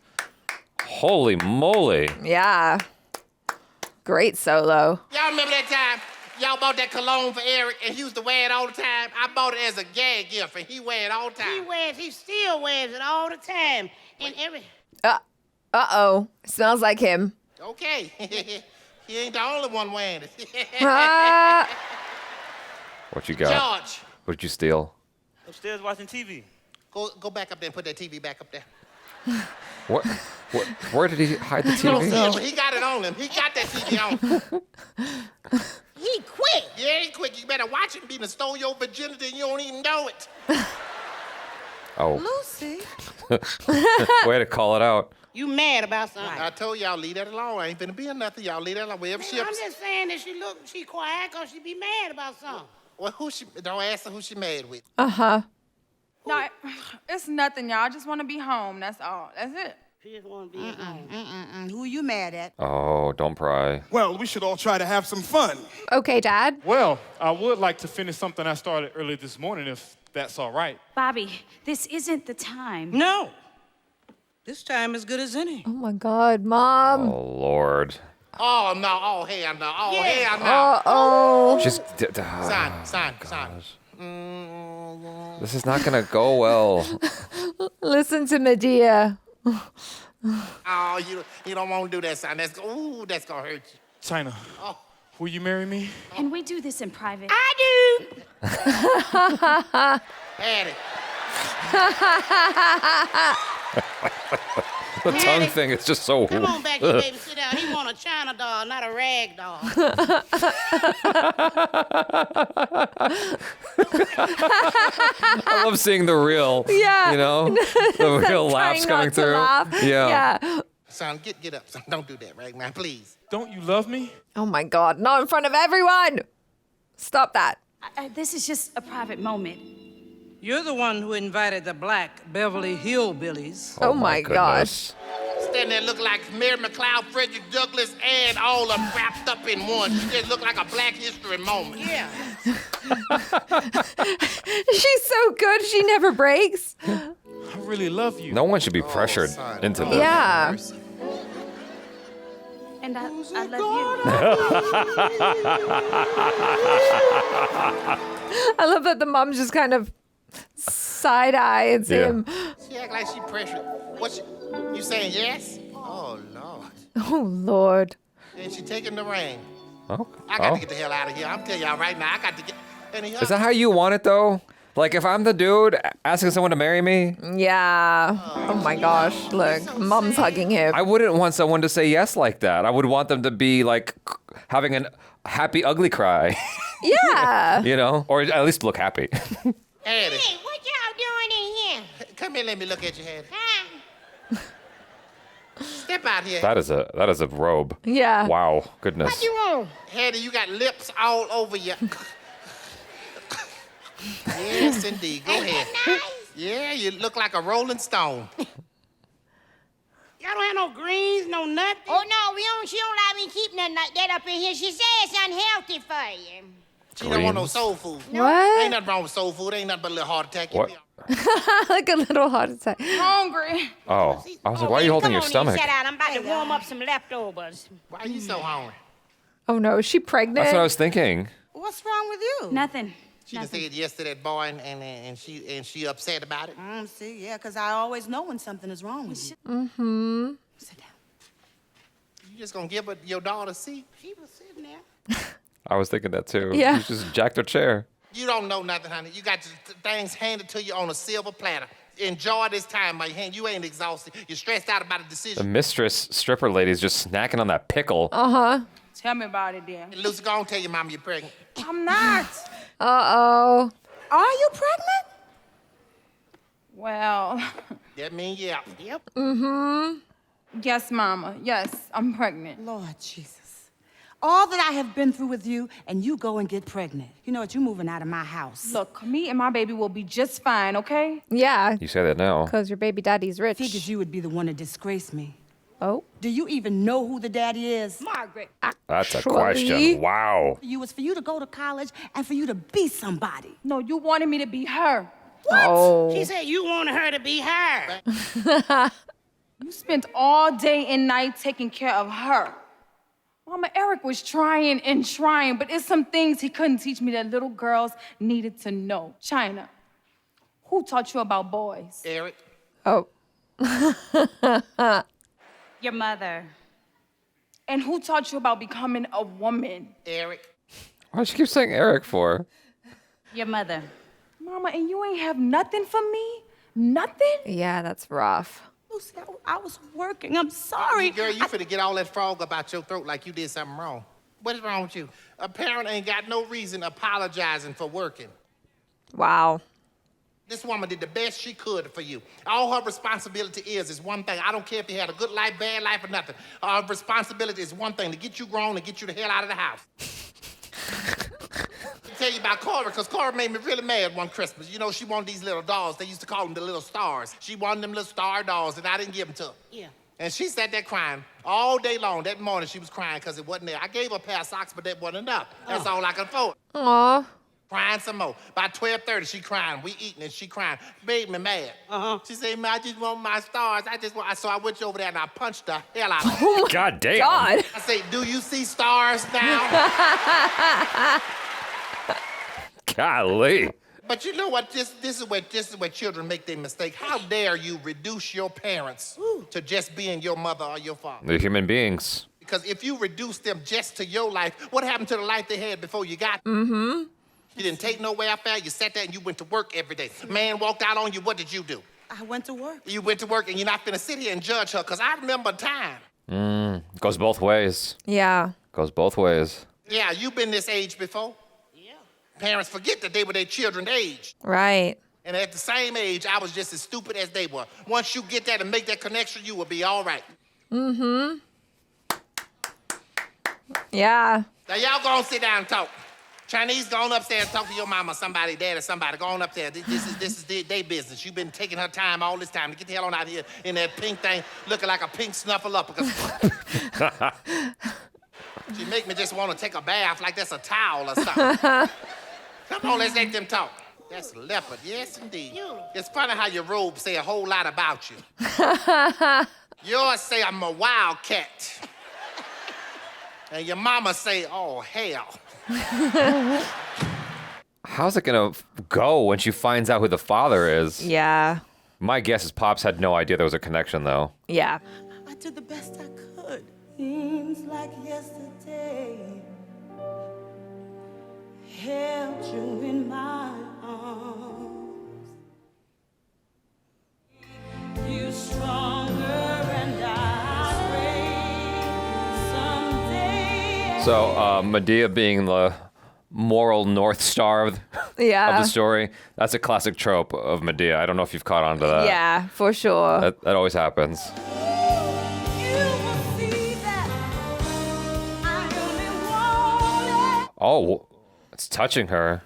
Holy moly. Yeah. Great solo. Y'all remember that time y'all bought that cologne for Eric and he used to wear it all the time? I bought it as a gag gift and he wear it all the time. He still wears it all the time. And Uh-oh. Smells like him. Okay. He ain't the only one wearing it. What you got? George. What'd you steal? Upstairs watching TV. Go back up there and put that TV back up there. What? Where did he hide the You don't TV? see it, but he got it on him. He got that TV on. He quick. Yeah, he quick. You better watch him. Be to stole your virginity and you don't even know it. Oh. Lucy. Way to call it out. You mad about something? I told y'all, leave that alone. I ain't finna be nothing. Y'all leave that alone. Wherever she I'm just saying that she quiet because she be mad about something. Well, don't ask her who she mad with. Uh-huh. No, it's nothing, y'all. I just want to be home. That's all. That's it. She just want to be at home. Who you mad at? Oh, don't pry. Well, we should all try to have some fun. Okay, Dad. Well, I would like to finish something I started early this morning, if that's all right. Bobby, this isn't the time. No. This time as good as any. Oh my God, Mom. Oh, Lord. Oh, no. Oh, hell no. Oh, hell no. Uh-oh. She's... Son. This is not going to go well. Listen to Madea. Oh, you don't want to do that, son. That's going to hurt you. China, will you marry me? Can we do this in private? I do. Hattie. The tongue thing is just so... Come on back here, baby. Sit down. He want a China doll, not a rag doll. I love seeing the real, Yeah. you know, the real laughs Trying coming not to through. laugh. Yeah. Son, get up, son. Don't do that right now, please. Don't you love me? Oh my God, not in front of everyone. Stop that. This is just a private moment. You're the one who invited the black Beverly Hillbillies. Oh my gosh. Standing there look like Mary McLeod, Frederick Douglass, and all of them wrapped up in one. She just look like a Black History moment. Yeah. She's so good, she never breaks. I really love you. No one should be pressured into this. Yeah. And I love you. I love that the mom just kind of side-eyes him. She act like she pressured. You saying yes? Oh, Lord. Oh, Lord. And she taking the ring. Oh. I got to get the hell out of here. I'm telling y'all right now, I got to get... Is that how you want it, though? Like, if I'm the dude asking someone to marry me? Yeah. Oh my gosh. Look, mom's hugging him. I wouldn't want someone to say yes like that. I would want them to be, like, having a happy, ugly cry. Yeah. You know? Or at least look happy. Hattie. Hey, what y'all doing in here? Come here, let me look at you, Hattie. Step out here. That is a robe. Yeah. Wow. Goodness. What you want? Hattie, you got lips all over you. Yes, indeed. Go ahead. Nice. Yeah, you look like a Rolling Stone. Y'all don't have no greens, no nothing? Oh, no, she don't let me keep nothing like that up in here. She says it's unhealthy for you. She don't want no soul food. What? Ain't nothing wrong with soul food. Ain't nothing but a little heart attack. What? Like a little heart attack. Hungry. Oh. I was like, why are you holding your stomach? Shut out. I'm about to warm up some leftovers. Why are you so hungry? Oh no, is she pregnant? That's what I was thinking. What's wrong with you? Nothing. She just said yes to that boy, and she upset about it. See, yeah, because I always know when something is wrong with you. Mm-hmm. Sit down. You just gonna give your daughter a seat? She was sitting there. I was thinking that too. Yeah. You just jacked her chair. You don't know nothing, honey. You got things handed to you on a silver platter. Enjoy this time, my hand. You ain't exhausted. You're stressed out about a The decision. mistress stripper lady's just snacking on that pickle. Uh-huh. Tell me about it, then. Lucy, go on, tell your mama you're pregnant. I'm not. Uh-oh. Are you pregnant? Well, That mean yeah. Yep. Mm-hmm. yes, Mama. Yes, I'm pregnant. Lord Jesus. All that I have been through with you, and you go and get pregnant. You know what? You're moving out of my house. Look, me and my baby will be just fine, okay? Yeah, You say that now. because your baby daddy's rich. Figures you would be the one to disgrace me. Oh. Do you even know who the daddy is? Margaret. That's a Actually. question. Wow. For you is for you to go to college and for you to be somebody. No, you wanted me to be her. Oh. She said you wanted her to be her. You spent all day and night taking care of her. Mama, Eric was trying and trying, but it's some things he couldn't teach me that little girls needed to know. China, who taught you about boys? Eric. Oh. Your mother. And who taught you about becoming a woman? Eric. Why'd you keep saying Eric for? Your mother. Mama, and you ain't have nothing for me? Nothing? Yeah, that's rough. Lucy, I was working. I'm sorry. Girl, you finna get all that frog up out your throat like you did something wrong. What is wrong with you? A parent ain't got no reason apologizing for working. Wow. This woman did the best she could for you. All her responsibility is one thing. I don't care if you had a good life, bad life, or nothing. Her responsibility is one thing, to get you grown and get you the hell out of the house. tell you about Cora, because Cora made me really mad one Christmas. You know, she wanted these little dolls. They used to call them the little stars. She wanted them little star dolls, and I didn't give them to her. Yeah. And she sat there crying all day long. That morning, she was crying because it wasn't there. I gave her a pair of socks, but that wasn't enough. That's all I could afford. Aw. Crying some more. By 12:30, she crying. We eating and she crying. Made me mad. She said, "Man, I just want my stars. So I went over there and I punched the hell out of her. Oh my God damn. God. I said, "Do you see stars now?" Golly. But you know what? This is where children make their mistake. How dare you reduce your parents to just being your mother or your father? They're human beings. Because if you reduce them just to your life, what happened to the life they had before you got? Mm-hmm. You didn't take no welfare. You sat there and you went to work every day. Man walked out on you. What did you do? I went to work. You went to work, and you're not finna sit here and judge her. Because I remember a time. Goes both ways. Yeah. Goes both ways. Yeah, you've been this age before. Parents forget that they were their children's age. Right. And at the same age, I was just as stupid as they were. Once you get that and make that connection, you will be all right. Mm-hmm. Yeah. Now, y'all go and sit down and talk. Chinese, go on upstairs and talk to your mama, somebody, dad, or somebody. Go on up there. This is their business. You've been taking her time all this time to get the hell on out here in that pink thing, looking like a pink snuffleupagus. She make me just want to take a bath like that's a towel or something. Come on, let's let them talk. That's leopard, yes indeed. It's funny how your robe say a whole lot about you. Yours say I'm a wildcat. And your mama say, oh, hell. How's it gonna go when she finds out who the father is? Yeah. My guess is Pops had no idea there was a connection, though. Yeah. I did the best I could. Seems like yesterday. Held you in my arms. You stronger and I someday. So, Madea being the moral North Star of Yeah. the story, that's a classic trope of Madea. I don't know if you've caught on to that. Yeah, for sure. That always happens. Oh, it's touching her.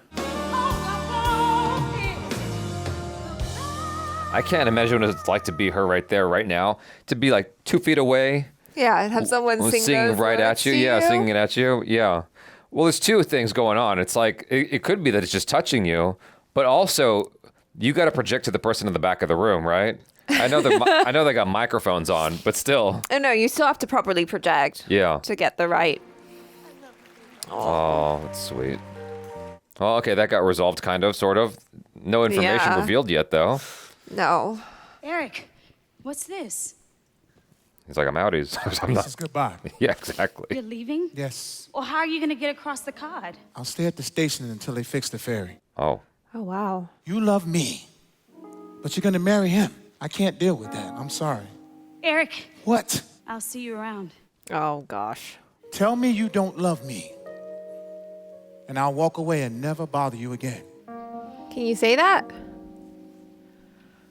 I can't imagine what it's like to be her right there, right now. To be like 2 feet away. Yeah, and have someone sing singing those right words at you. to Yeah, singing it at you. Yeah. Well, there's two things going on. It's like, it could be that it's just touching you, but also you got to project to the person in the back of the room, right? I know they got microphones on, but still. Oh, no, you still have to properly project. Yeah. To get the right. Oh, that's sweet. Well, okay, that got resolved kind of, sort of. No information Yeah. revealed yet, though. No. Eric, what's this? He's like, I'm outies. I'm This is goodbye. Yeah, exactly. You're leaving? Yes. Well, how are you going to get across the cod? I'll stay at the station until they fix the ferry. Oh. Oh, wow. You love me, but you're gonna marry him. I can't deal with that. I'm sorry. Eric. What? I'll see you around. Oh, gosh. Tell me you don't love me, and I'll walk away and never bother you again. Can you say that?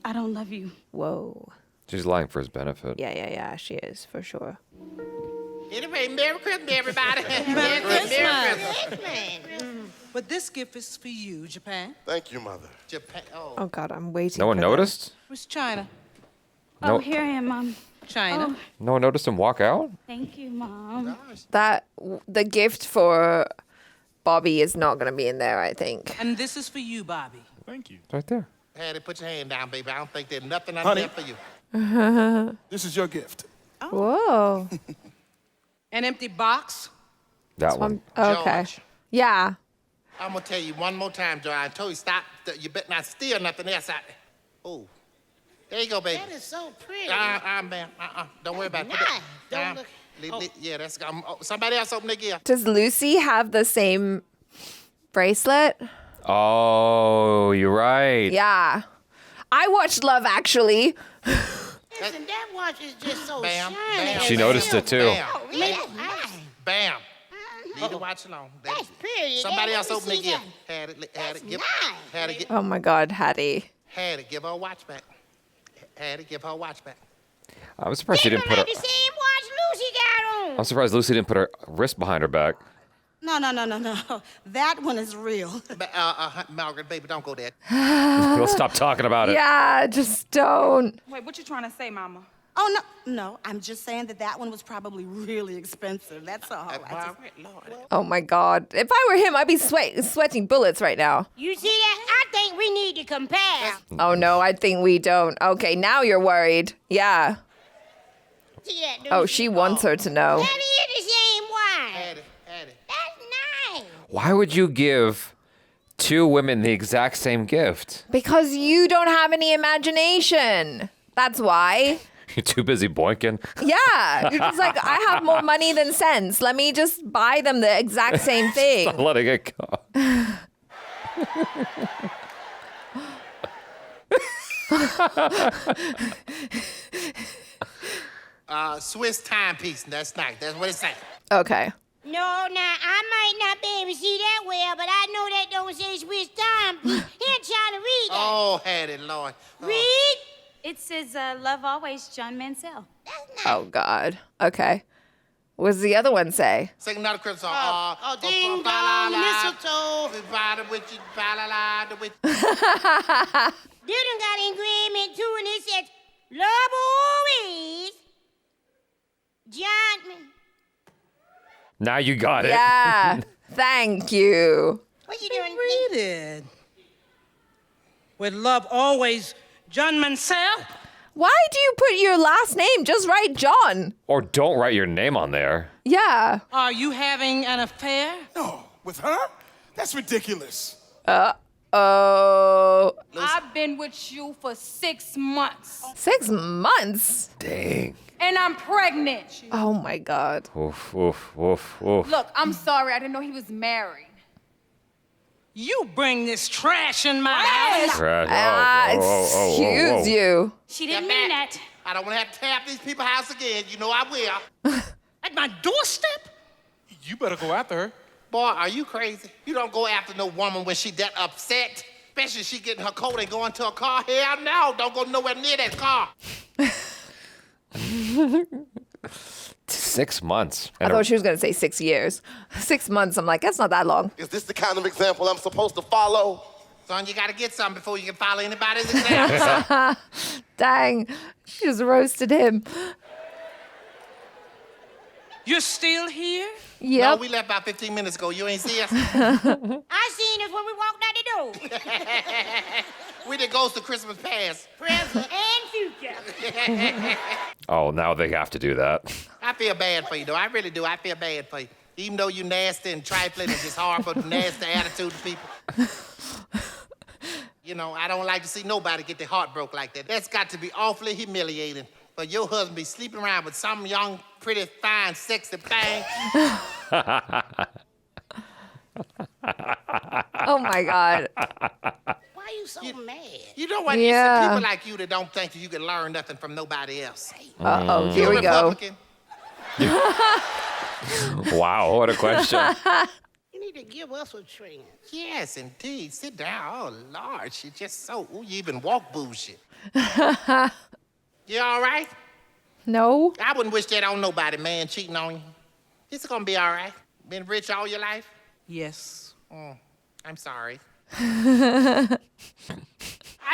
I don't love you. Whoa. She's lying for his benefit. Yeah, she is, for sure. Anyway, Merry Christmas, everybody. Merry Christmas. But this gift is for you, Japan. Thank you, Mother. Japan. Oh, God, I'm waiting. No one for noticed? Where's China? No. Oh, here I am, Mom. China. Oh, No one noticed him walk out? thank you, Mom. The gift for Bobby is not going to be in there, I think. And this is for you, Bobby. Thank you. It's right there. Hattie, put your hand down, baby. I don't think there's nothing Honey. under there for you. This is your gift. Whoa. An empty box. That one. Okay. George. Yeah. I'm gonna tell you one more time, Joy. I told you stop. You better not steal nothing else out there. Oh, there you go, baby. That is so pretty. Ma'am. Don't worry about it. Put Nice. that- Don't look. Yeah, that's. Somebody else open their gift. Does Lucy have the same bracelet? Oh, you're right. Yeah. I watched Love Actually. Listen, that watch is just so Bam, shiny. bam. She noticed it too. Bam. Oh, really? Nice. Bam. Leave the watch alone. That's pretty. Somebody Let else me open their see gift. that. Hattie, give. nice, Hattie, Oh, my God, Hattie. give her a watch back. Hattie, give her a watch back. I'm surprised she didn't put her. The same watch Lucy got on. I'm surprised Lucy didn't put her wrist behind her back. No. That one is real. Margaret, baby, don't go there. We'll stop talking about it. Yeah, just don't. Wait, what you trying to say, Mama? Oh, no. I'm just saying that one was probably really expensive. That's all. Oh my God. If I were him, I'd be sweating bullets right now. You see that? I think we need to compare. Oh no, I think we don't. Okay, now you're worried. Yeah. See that, Oh, she wants her to know. That is the same wine. Hattie. That's nice. Why would you give two women the exact same gift? Because you don't have any imagination. That's why. You're too busy boinking. Yeah. You're just like, I have more money than sense. Let me just buy them the exact same thing. Stop letting it go. Swiss timepiece. That's nice. That's what it says. Okay. No, now, I might not be able to see that well, but I know that don't say Swiss time. Here, trying to read that. Oh, Hattie, Lord. Read. It says, love always, John Mansell. Oh, God. Okay. What does the other one say? Sing another Christmas song. Ding dong, mistletoe. You done got engravement too, and it says, love always, John. Now you got it. Yeah. Thank you. What you doing? Read it. With love always, John Mansell. Why do you put your last name? Just write John. Or don't write your name on there. Yeah. Are you having an affair? No, with her? That's ridiculous. Oh. I've been with you for 6 months. 6 months? Dang. And I'm pregnant. Oh my God. Oof, oof, oof, oof. Look, I'm sorry. I didn't know he was married. You bring this trash in my house. Trash. Excuse you. She didn't mean that. I don't want to have to tap these people's house again. You know I will. At my doorstep? You better go after her. Boy, are you crazy? You don't go after no woman when she that upset. Especially she getting her coat and going to her car. Hell no, don't go nowhere near that car. 6 months. I thought she was going to say 6 years. 6 months, I'm like, that's not that long. Is this the kind of example I'm supposed to follow? Son, you got to get something before you can follow anybody's example. Dang. She just roasted him. You're still here? Yep. No, we left about 15 minutes ago. You ain't see us? I seen us when we walked out the door. We did Ghost of Christmas Past. Present and future. Oh, now they have to do that. I feel bad for you, though. I really do. I feel bad for you. Even though you nasty and trifling and just horrible, nasty attitude to people. You know, I don't like to see nobody get their heart broke like that. That's got to be awfully humiliating. For your husband be sleeping around with some young, pretty, fine, sexy thing. Oh my God. Why are you so mad? You know what? Yeah. It's people like you that don't think that you can learn nothing from nobody else. Uh-oh, here You we go. Republican? Wow, what a question. You need to give us a chance. Yes, indeed. Sit down. Oh, Lord, she just so, ooh, you even walk bullshit. You all right? No. I wouldn't wish that on nobody, man, cheating on you. It's gonna be all right. Been rich all your life? Yes. I'm sorry. I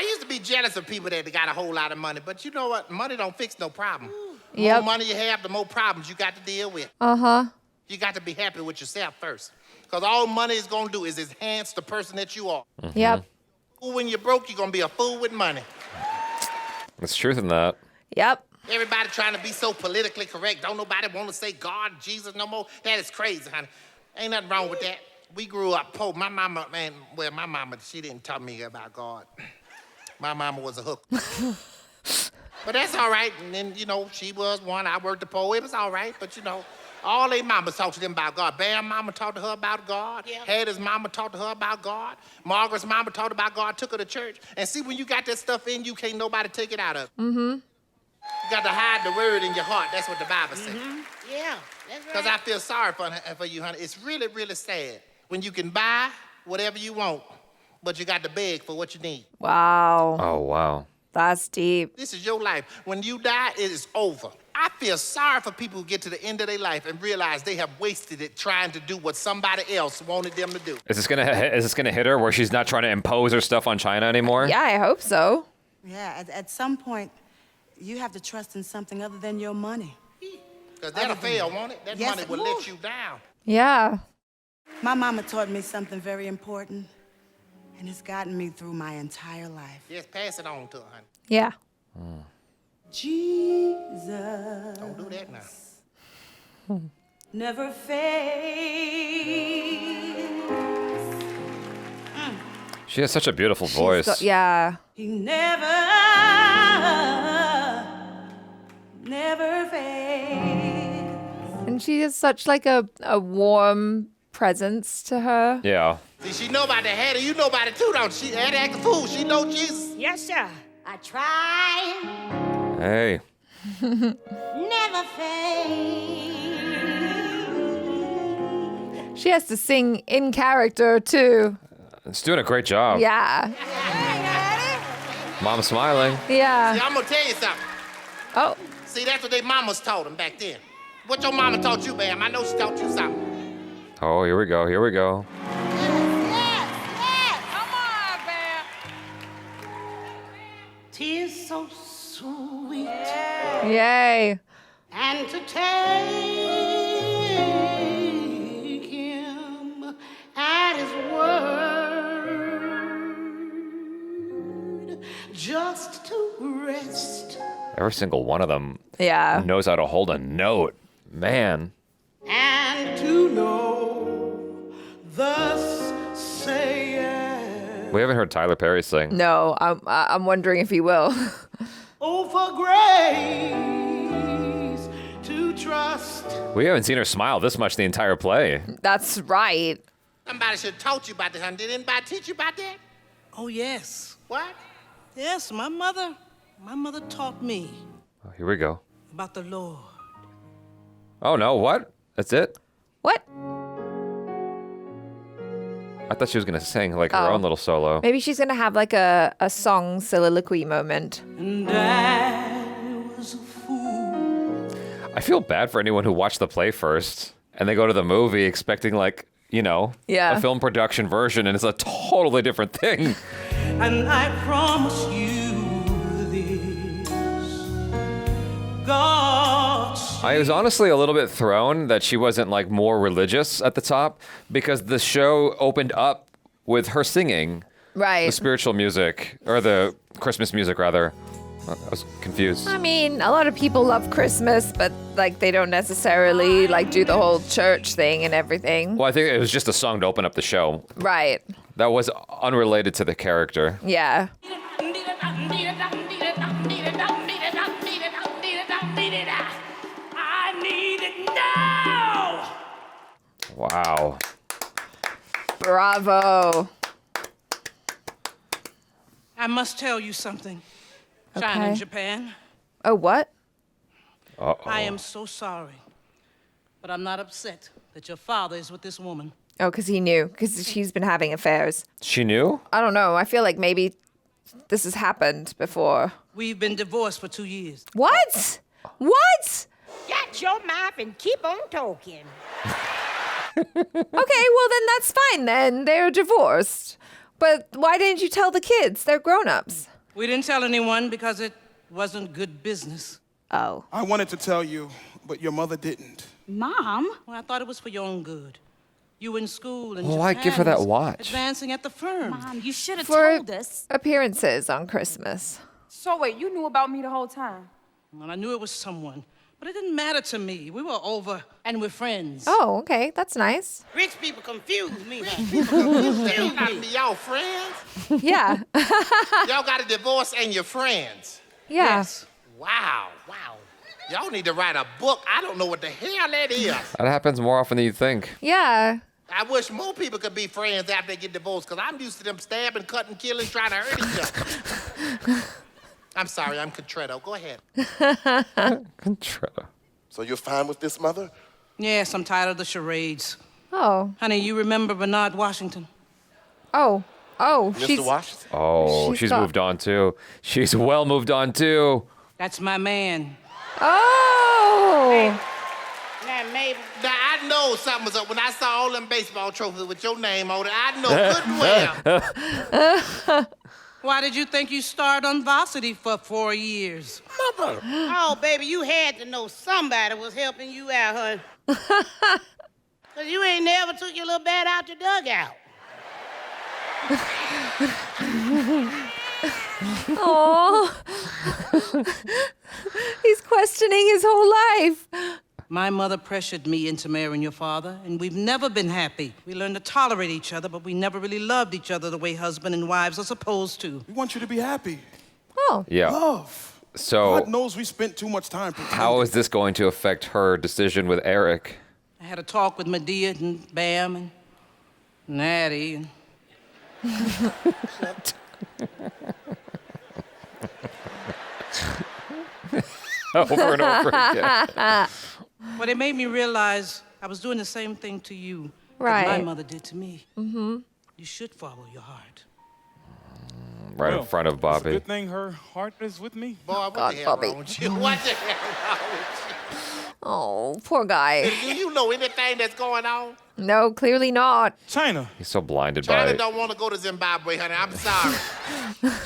used to be jealous of people that got a whole lot of money, but you know what? Money don't fix no problem. The Yep. more money you have, the more problems you got to deal with. Uh-huh. You got to be happy with yourself first. Because all money is gonna do is enhance the person that you are. Yep. When you're broke, you're gonna be a fool with money. There's truth in that. Yep. Everybody trying to be so politically correct. Don't nobody want to say God, Jesus no more. That is crazy, honey. Ain't nothing wrong with that. We grew up poor. My mama, she didn't tell me about God. My mama was a hook. But that's all right. And then, you know, she was one. I worked the poor. It was all right. But, you know, all they mamas talked to them about God. Bam mama talked to her about God. Yeah. Hattie's mama talked to her about God. Margaret's mama talked about God, took her to church. And see, when you got that stuff in you, can't nobody take it out of you. Mm-hmm. You got to hide the word in your heart. That's what the Bible says. Yeah, that's right. Because I feel sorry for you, honey. It's really, really sad when you can buy whatever you want, but you got to beg for what you need. Wow. Oh, wow. That's deep. This is your life. When you die, it is over. I feel sorry for people who get to the end of their life and realize they have wasted it trying to do what somebody else wanted them to do. Is this gonna hit her where she's not trying to impose her stuff on China anymore? Yeah, I hope so. Yeah, at some point, you have to trust in something other than your money. Because that'll fail, won't it? That money will let you down. Yeah. My mama taught me something very important, and it's gotten me through my entire life. Yes, pass it on to her, honey. Yeah. Jesus. Don't do that now. Never fails. She has such a beautiful voice. Yeah. He never fails. And she has such like a warm presence to her. Yeah. See, she know about the Hattie. You know about it too, don't she? Hattie act a fool. She know Jesus. Yes, sir. I try. Hey. Never fail. She has to sing in character too. It's doing a great job. Yeah. Mom's smiling. Yeah. See, I'm going to tell you something. Oh. See, that's what their mamas told them back then. What your mama taught you, ma'am? I know she taught you something. Oh, here we go. Here we go. Tis so sweet. Yay. And to take him at his word, just to rest Every single one of them knows how to hold a note. Man. and to know, thus saith, We haven't heard Tyler Perry sing. No, I'm wondering if he will. oh, for grace to trust. We haven't seen her smile this much the entire play. That's right. Somebody should have taught you about this, honey. Did anybody teach you about that? Oh, yes. What? Yes, my mother taught me Oh, here we go. about the Lord. Oh, no. What? That's it? What? I thought she was going to sing like her own little solo. Maybe she's going to have like a song soliloquy moment. And I was a fool. I feel bad for anyone who watched the play first and they go to the movie expecting like, you know, Yeah. a film production version and it's a totally different thing. And I promise you this, God. I was honestly a little bit thrown that she wasn't like more religious at the top because the show opened up with her singing Right. the spiritual music or the Christmas music rather. I was confused. I mean, a lot of people love Christmas, but like they don't necessarily like do the whole church thing and everything. Well, I think it was just a song to open up the show. Right. That was unrelated to the character. Yeah. I need it now. Wow. Bravo. I must tell you something. China Okay. and Japan. Oh, what? Uh-oh. I am so sorry, but I'm not upset that your father is with this woman. Oh, because he knew. Because she's been having affairs. She knew? I don't know. I feel like maybe this has happened before. We've been divorced for 2 years. What? What? Shut your mouth and keep on talking. Okay, well then that's fine then. They're divorced. But why didn't you tell the kids? They're grown-ups. We didn't tell anyone because it wasn't good business. Oh. I wanted to tell you, but your mother didn't. Mom? Well, I thought it was for your own good. You were in school and Well, why give her that watch? advancing at the firm. Mom, you should have For told us. appearances on Christmas. So wait, you knew about me the whole time? Well, I knew it was someone, but it didn't matter to me. We were over and we're friends. Oh, okay. That's nice. Rich people confuse me. Y'all got to be y'all friends? Yeah. Y'all got a divorce and you're friends? Yeah. Yes. Wow, wow. Y'all need to write a book. I don't know what the hell that is. That happens more often than you think. Yeah. I wish more people could be friends after they get divorced, because I'm used to them stabbing, cutting, killing, trying to hurt each other. I'm sorry, I'm Contretto. Go ahead. Contra. So you're fine with this, Mother? Yes, I'm tired of the charades. Oh. Honey, you remember Bernard Washington? Oh. Oh. Mr. She's Washington? Oh, She's she's got- moved on too. She's well moved on too. That's my man. Oh. Oh. Now, Mabel. Now, I know something was up when I saw all them baseball trophies with your name on it. I know good and well. Why did you think you starred on varsity for 4 years? Mother! Oh, baby, you had to know somebody was helping you out, honey. Because you ain't never took your little bat out your dugout. Oh. He's questioning his whole life. My mother pressured me into marrying your father, and we've never been happy. We learned to tolerate each other, but we never really loved each other the way husband and wives are supposed to. We want you to be happy. Oh. Yeah. Love. So God knows we spent too much time pretending. how is this going to affect her decision with Eric? I had a talk with Madea and Bam and Hattie and... Over and over again. Well, it made me realize I was doing the same thing to you Right. that my mother did to me. Mm-hmm. You should follow your heart. Right in Well, front of It's a Bobby. good thing her heart is with me. Boy, what God, the hell Bobby. wrong with you? What the hell wrong with Oh, poor guy. you? Do you know anything that's going on? No, clearly not. China. He's so blinded China by don't want to go to Zimbabwe, honey. I'm sorry.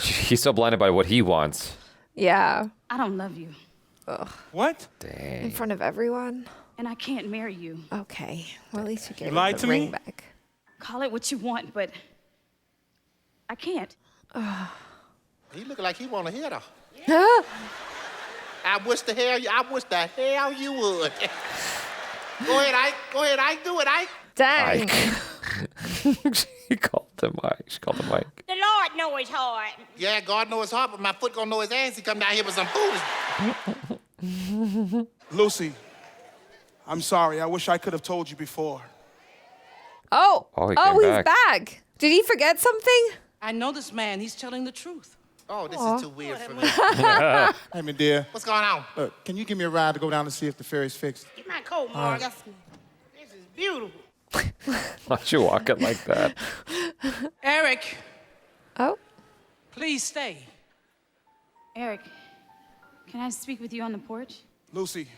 He's so blinded by what he wants. Yeah. I don't love you, Ugh. What? In Dang. front of everyone. and I can't marry you. Okay. Well, at least you gave lied the to ring me? back. Call it what you want, but I can't. He look like he want to hit her. Huh? I wish the hell you would. Go ahead, Ike. Go ahead, Ike. Do it, Ike. Dang. She called him Mike. She called him Mike. The Lord know his heart. Yeah, God knows his heart, but my foot gonna know his ass. He come down here with some foolishness. Lucy, I'm sorry. I wish I could have told you before. Oh. Oh, he Oh, came he's back. back. Did he forget something? I know this man. He's telling the truth. Oh, this Aw. is too weird for me. Hey, Madea. What's going on? Look, can you give me a ride to go down to see if the ferry's fixed? Get my coat, Mark. This is beautiful. Why'd you walk it like that? Eric, Oh. please stay. Eric, can I speak with you on the porch? Lucy,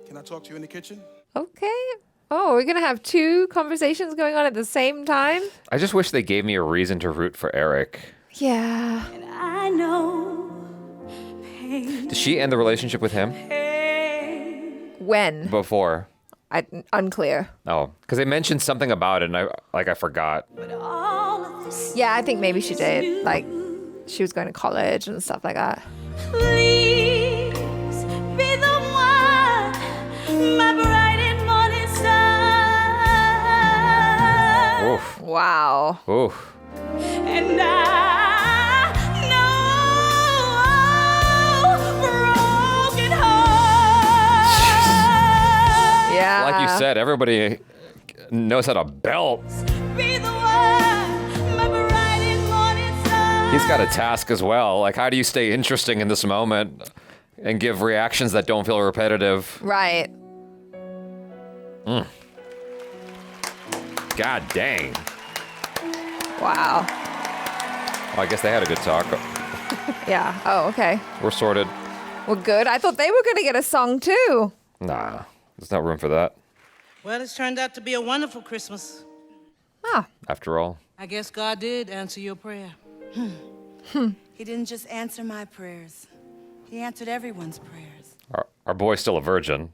can I talk to you in the kitchen? Okay. Oh, we're going to have two conversations going on at the same time? I just wish they gave me a reason to root for Eric. Yeah. I know pain. Did she end the relationship with him When? before? Unclear. Oh, because they mentioned something about it, and I forgot. Yeah, I think maybe she did. Like, she was going to college and stuff like that. Please be the one, my bright and morning star. Oof. Wow. Oof. And I know broken heart. Yeah. Like you said, everybody knows how to belt. Be the one, my bright and morning star. He's got a task as well. Like, how do you stay interesting in this moment and give reactions that don't feel repetitive? Right. God dang. Wow. Well, I guess they had a good talk. Yeah. Oh, okay. We're sorted. Well, good. I thought they were going to get a song too. Nah, there's not room for that, Well, it's turned out to be a wonderful Christmas. Ah. after all. I guess God did answer your prayer. He didn't just answer my prayers. He answered everyone's prayers. Our boy's still a virgin.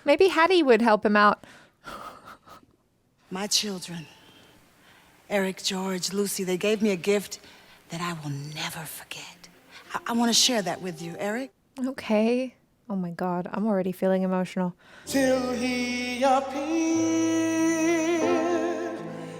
Maybe Hattie would help him out. My children, Eric, George, Lucy, they gave me a gift that I will never forget. I want to share that with you, Eric. Okay. Oh my God. I'm already feeling emotional. Till he appeared,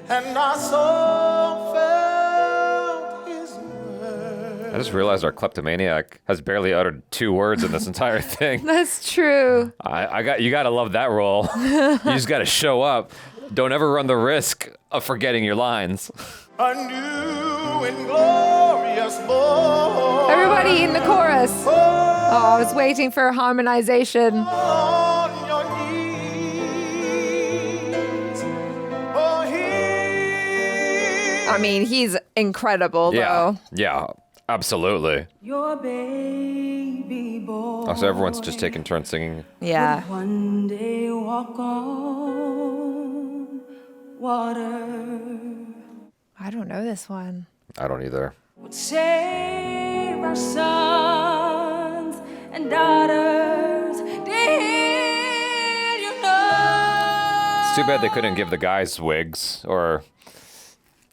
and our soul felt his word. I just realized our kleptomaniac has barely uttered 2 words in this entire thing. That's true. You gotta love that role. You just gotta show up. Don't ever run the risk of forgetting your lines. A new and glorious morn. Everybody in the chorus. Oh, I was waiting for harmonization. On your knees. Oh, he. I mean, he's incredible, though. Yeah. Absolutely. Your baby boy. Oh, so everyone's just taking turns singing. Yeah. Would one day walk on water. I don't know this one. I don't either. Would save our sons and daughters. Did you know? It's too bad they couldn't give the guys wigs or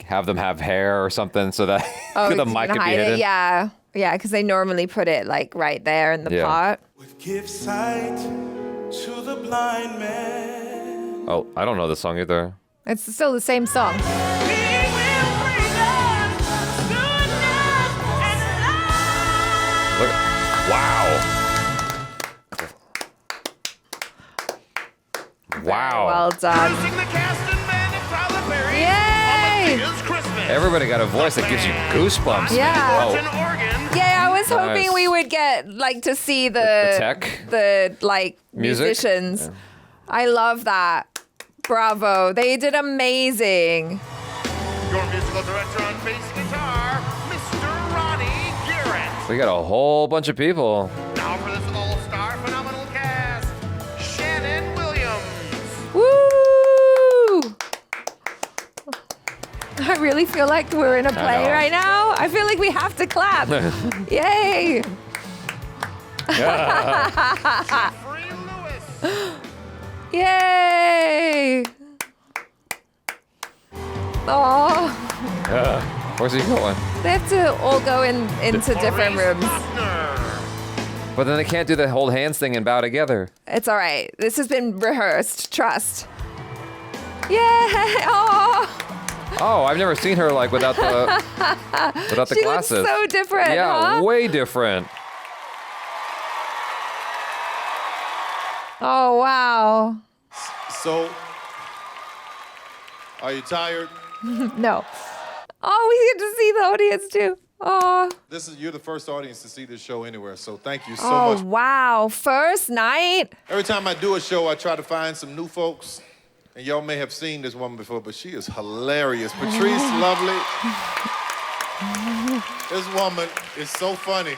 have them have hair or something so that the mic could be hidden. Yeah, because they normally put it like right there in the pot. Give sight to the blind man. Oh, I don't know this song either. It's still the same song. Look, wow. Wow. Well done. Yay! Everybody got a voice that gives you goosebumps. Yeah. Oh, Yeah, I was hoping Nice. we would get like to see the tech? the like Music? musicians. Yeah. I love that. Bravo. They did amazing. Your musical director on bass guitar, Mr. Ronnie Garrett. we got a whole bunch of people. Now for this all-star phenomenal cast, Shannon Williams. Woo! I really feel like we're in a play know. right now. I feel like we have to clap. Yay! Yay! Oh, Where's he going? they have to all go into different rooms. But then they can't do the hold hands thing and bow together. It's all right. This has been rehearsed. Trust. Yay! Oh, Oh, I've never seen her like without the she glasses. looks so different. Yeah, huh? way different. Oh wow. So, are you tired? No. Oh, we get to see the audience too. Oh. You're the first audience to see this show anywhere, so thank you so Oh much. wow. First night. Every time I do a show, I try to find some new folks. And y'all may have seen this woman before, but she is hilarious. Patrice, lovely. This woman is so funny.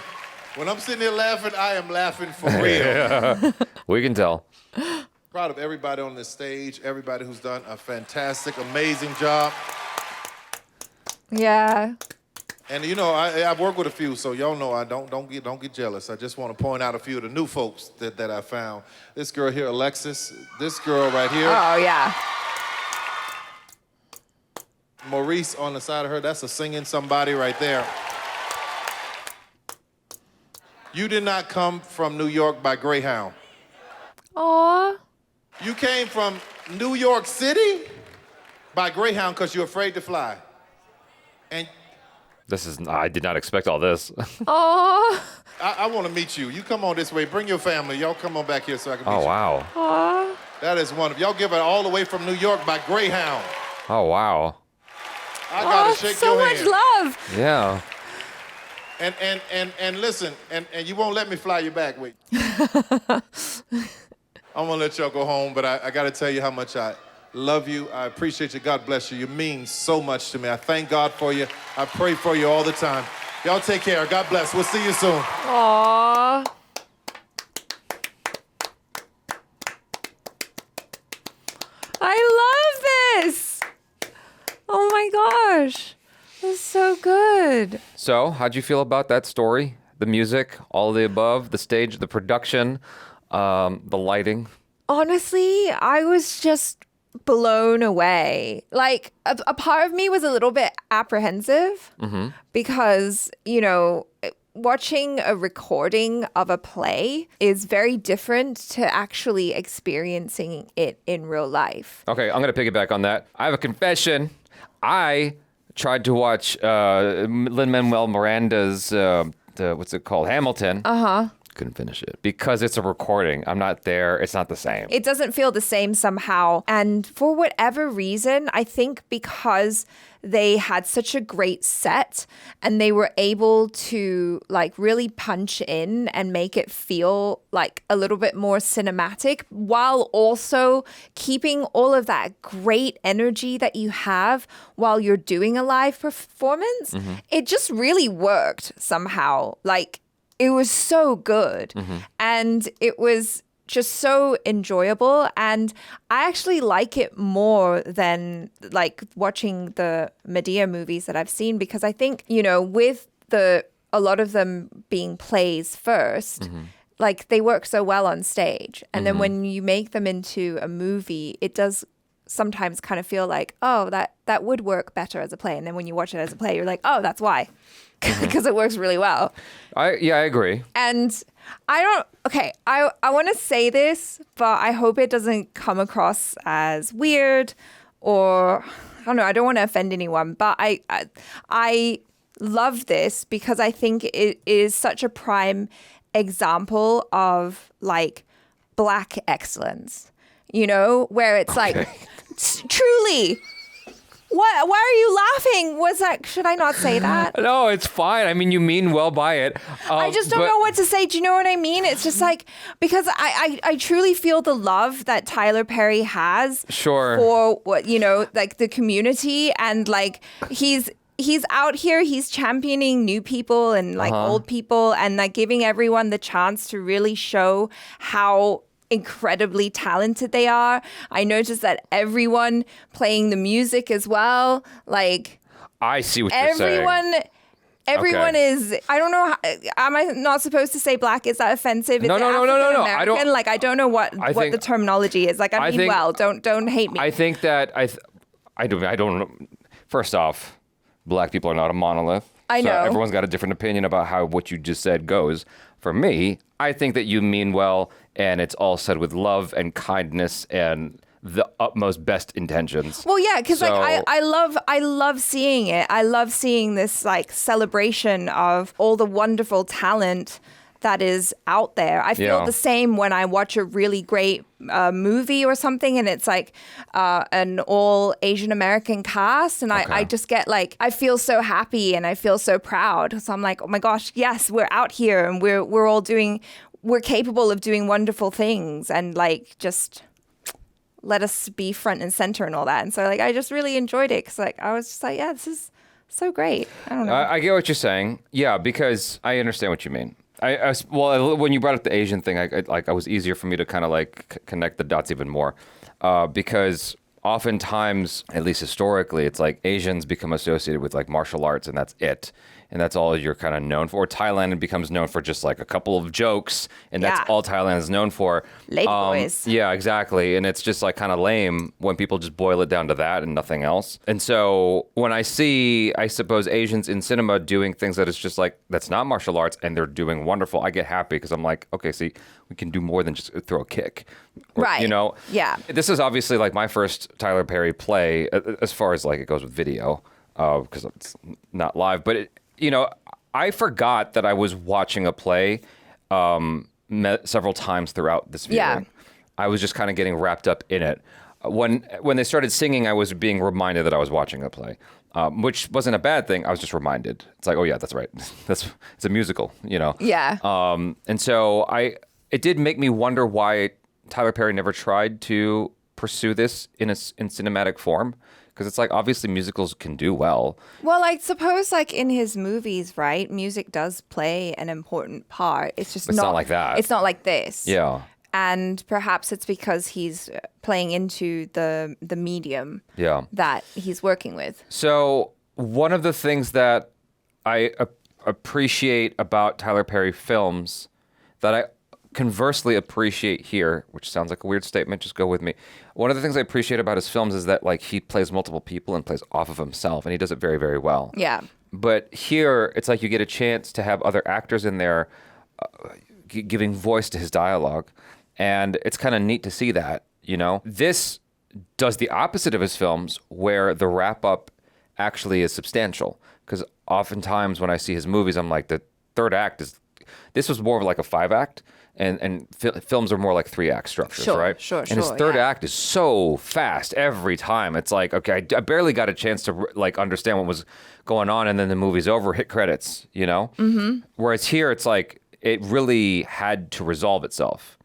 When I'm sitting there laughing, I am laughing for real. Yeah. We can tell. Proud of everybody on this stage, everybody who's done a fantastic, amazing job. Yeah. And you know, I've worked with a few, so y'all know I don't get jealous. I just want to point out a few of the new folks that I found. This girl here, Alexis. This girl right here. Oh yeah. Maurice on the side of her. That's a singing somebody right there. You did not come from New York by Greyhound. Aw. You came from New York City by Greyhound because you're afraid to fly. And I did not expect all this. Aw. I want to meet you. You come on this way. Bring your family. Y'all come on back here so I can meet you. Oh, wow. Aw. That is wonderful. Y'all give it all the way from New York by Greyhound. Oh, wow. I gotta shake so your much hand. love. Yeah. And listen, and you won't let me fly you back. Wait. I'm gonna let y'all go home, but I gotta tell you how much I love you. I appreciate you. God bless you. You mean so much to me. I thank God for you. I pray for you all the time. Y'all take care. God bless. We'll see you soon. Aw. I love this. Oh my gosh. That's so good. So, how'd you feel about that story? The music, all of the above, the stage, the production, the lighting? Honestly, I was just blown away. Like, a part of me was a little bit apprehensive because, you know, watching a recording of a play is very different to actually experiencing it in real life. Okay, I'm going to piggyback on that. I have a confession. I tried to watch Lin-Manuel Miranda's, what's it called? Hamilton. Uh-huh. couldn't finish it because it's a recording. I'm not there. It's not the same. It doesn't feel the same somehow. And for whatever reason, I think because they had such a great set and they were able to like really punch in and make it feel like a little bit more cinematic while also keeping all of that great energy that you have while you're doing a live performance. It just really worked somehow. Like it was so good. And it was just so enjoyable, and I actually like it more than like watching the Madea movies that I've seen, because I think, you know, with a lot of them being plays first, like they work so well on stage, and then when you make them into a movie, it does sometimes kind of feel like, oh, that would work better as a play, and then when you watch it as a play, you're like, oh, that's why, because it works really well. I agree. And I want to say this, but I hope it doesn't come across as weird or, I don't know, I don't want to offend anyone, but I love this because I think it is such a prime example of like Black excellence, you know, where it's like, truly, what? Why are you laughing? Should I not say that? No, it's fine. I mean, you mean well by it. I just don't know what to say. Do you know what I mean? It's just like, because I truly feel the love that Tyler Perry has for what, you know, like the community, and like he's out here, he's championing new people and like old people, and like giving everyone the chance to really show how incredibly talented they are. I noticed that everyone playing the music as well, like I see what you're saying. Everyone is, I don't know, am I not supposed to say Black? Is that offensive? No. I don't know what the terminology is. Like, I mean, don't hate me. I think that I don't know. First off, Black people are not a monolith. I know. Everyone's got a different opinion about how what you just said goes. For me, I think that you mean well, and it's all said with love and kindness and the utmost best intentions. Well, yeah, because like I love seeing it. I love seeing this like celebration of all the wonderful talent that is out there. I feel the same when I watch a really great movie or something, and it's like an all Asian American cast, and I just get like, I feel so happy and I feel so proud. So I'm like, oh my gosh, yes, we're out here and we're capable of doing wonderful things, and like just let us be front and center and all that. And so like I just really enjoyed it because like I was just like, yeah, this is so great. I don't know. I get what you're saying. Yeah, because I understand what you mean. Well, when you brought up the Asian thing, I was easier for me to kind of like connect the dots even more, because oftentimes, at least historically, it's like Asians become associated with like martial arts, and that's it. And that's all you're kind of known for. Thailand becomes known for just like a couple of jokes, and that's all Thailand is known for. Lady boys. Yeah, exactly. And it's just like kind of lame when people just boil it down to that and nothing else. And so when I see, I suppose, Asians in cinema doing things that is just like, that's not martial arts, and they're doing wonderful, I get happy because I'm like, okay, see, we can do more than just throw a kick. Right. You know? Yeah. This is obviously like my first Tyler Perry play, as far as like it goes with video, because it's not live, but you know, I forgot that I was watching a play several times throughout this viewing. Yeah. I was just kind of getting wrapped up in it. When they started singing, I was being reminded that I was watching a play, which wasn't a bad thing. I was just reminded. It's like, oh yeah, that's right. It's a musical, you know. Yeah. And so it did make me wonder why Tyler Perry never tried to pursue this in cinematic form. Because it's like, obviously musicals can do well. Well, I suppose like in his movies, right? Music does play an important part. It's just not like that. It's not like this. Yeah. And perhaps it's because he's playing into the medium that he's working with. So one of the things that I appreciate about Tyler Perry films that I conversely appreciate here, which sounds like a weird statement, just go with me. One of the things I appreciate about his films is that like he plays multiple people and plays off of himself, and he does it very, very well. Yeah. But here, it's like you get a chance to have other actors in there giving voice to his dialogue, and it's kind of neat to see that, you know? This does the opposite of his films, where the wrap-up actually is substantial, because oftentimes when I see his movies, I'm like, the third act is This was more of like a 5-act, and films are more like 3-act structures, right? Sure. And his third act is so fast every time. It's like, okay, I barely got a chance to like understand what was going on, and then the movie's over, hit credits, you know? Mm-hmm. Whereas here, it's like it really had to resolve itself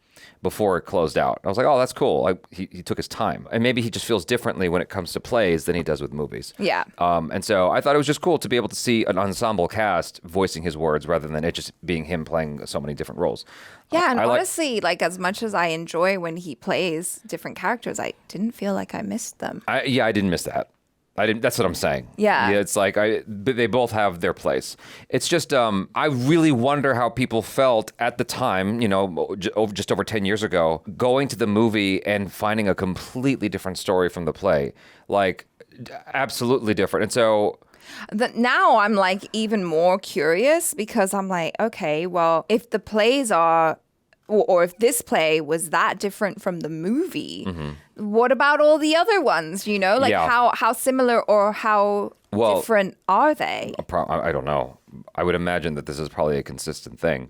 before it closed out. I was like, oh, that's cool. He took his time. And maybe he just feels differently when it comes to plays than he does with movies. Yeah. And so I thought it was just cool to be able to see an ensemble cast voicing his words rather than it just being him playing so many different roles. Yeah, and honestly, like as much as I enjoy when he plays different characters, I didn't feel like I missed them. I didn't miss that. That's what I'm saying. Yeah. It's like they both have their place. It's just I really wonder how people felt at the time, you know, just over 10 years ago, going to the movie and finding a completely different story from the play. Like, absolutely different. And so now I'm like even more curious because I'm like, okay, well, if the plays are, or if this play was that different from the movie, what about all the other ones? You know, like how similar or how different are they? I don't know. I would imagine that this is probably a consistent thing.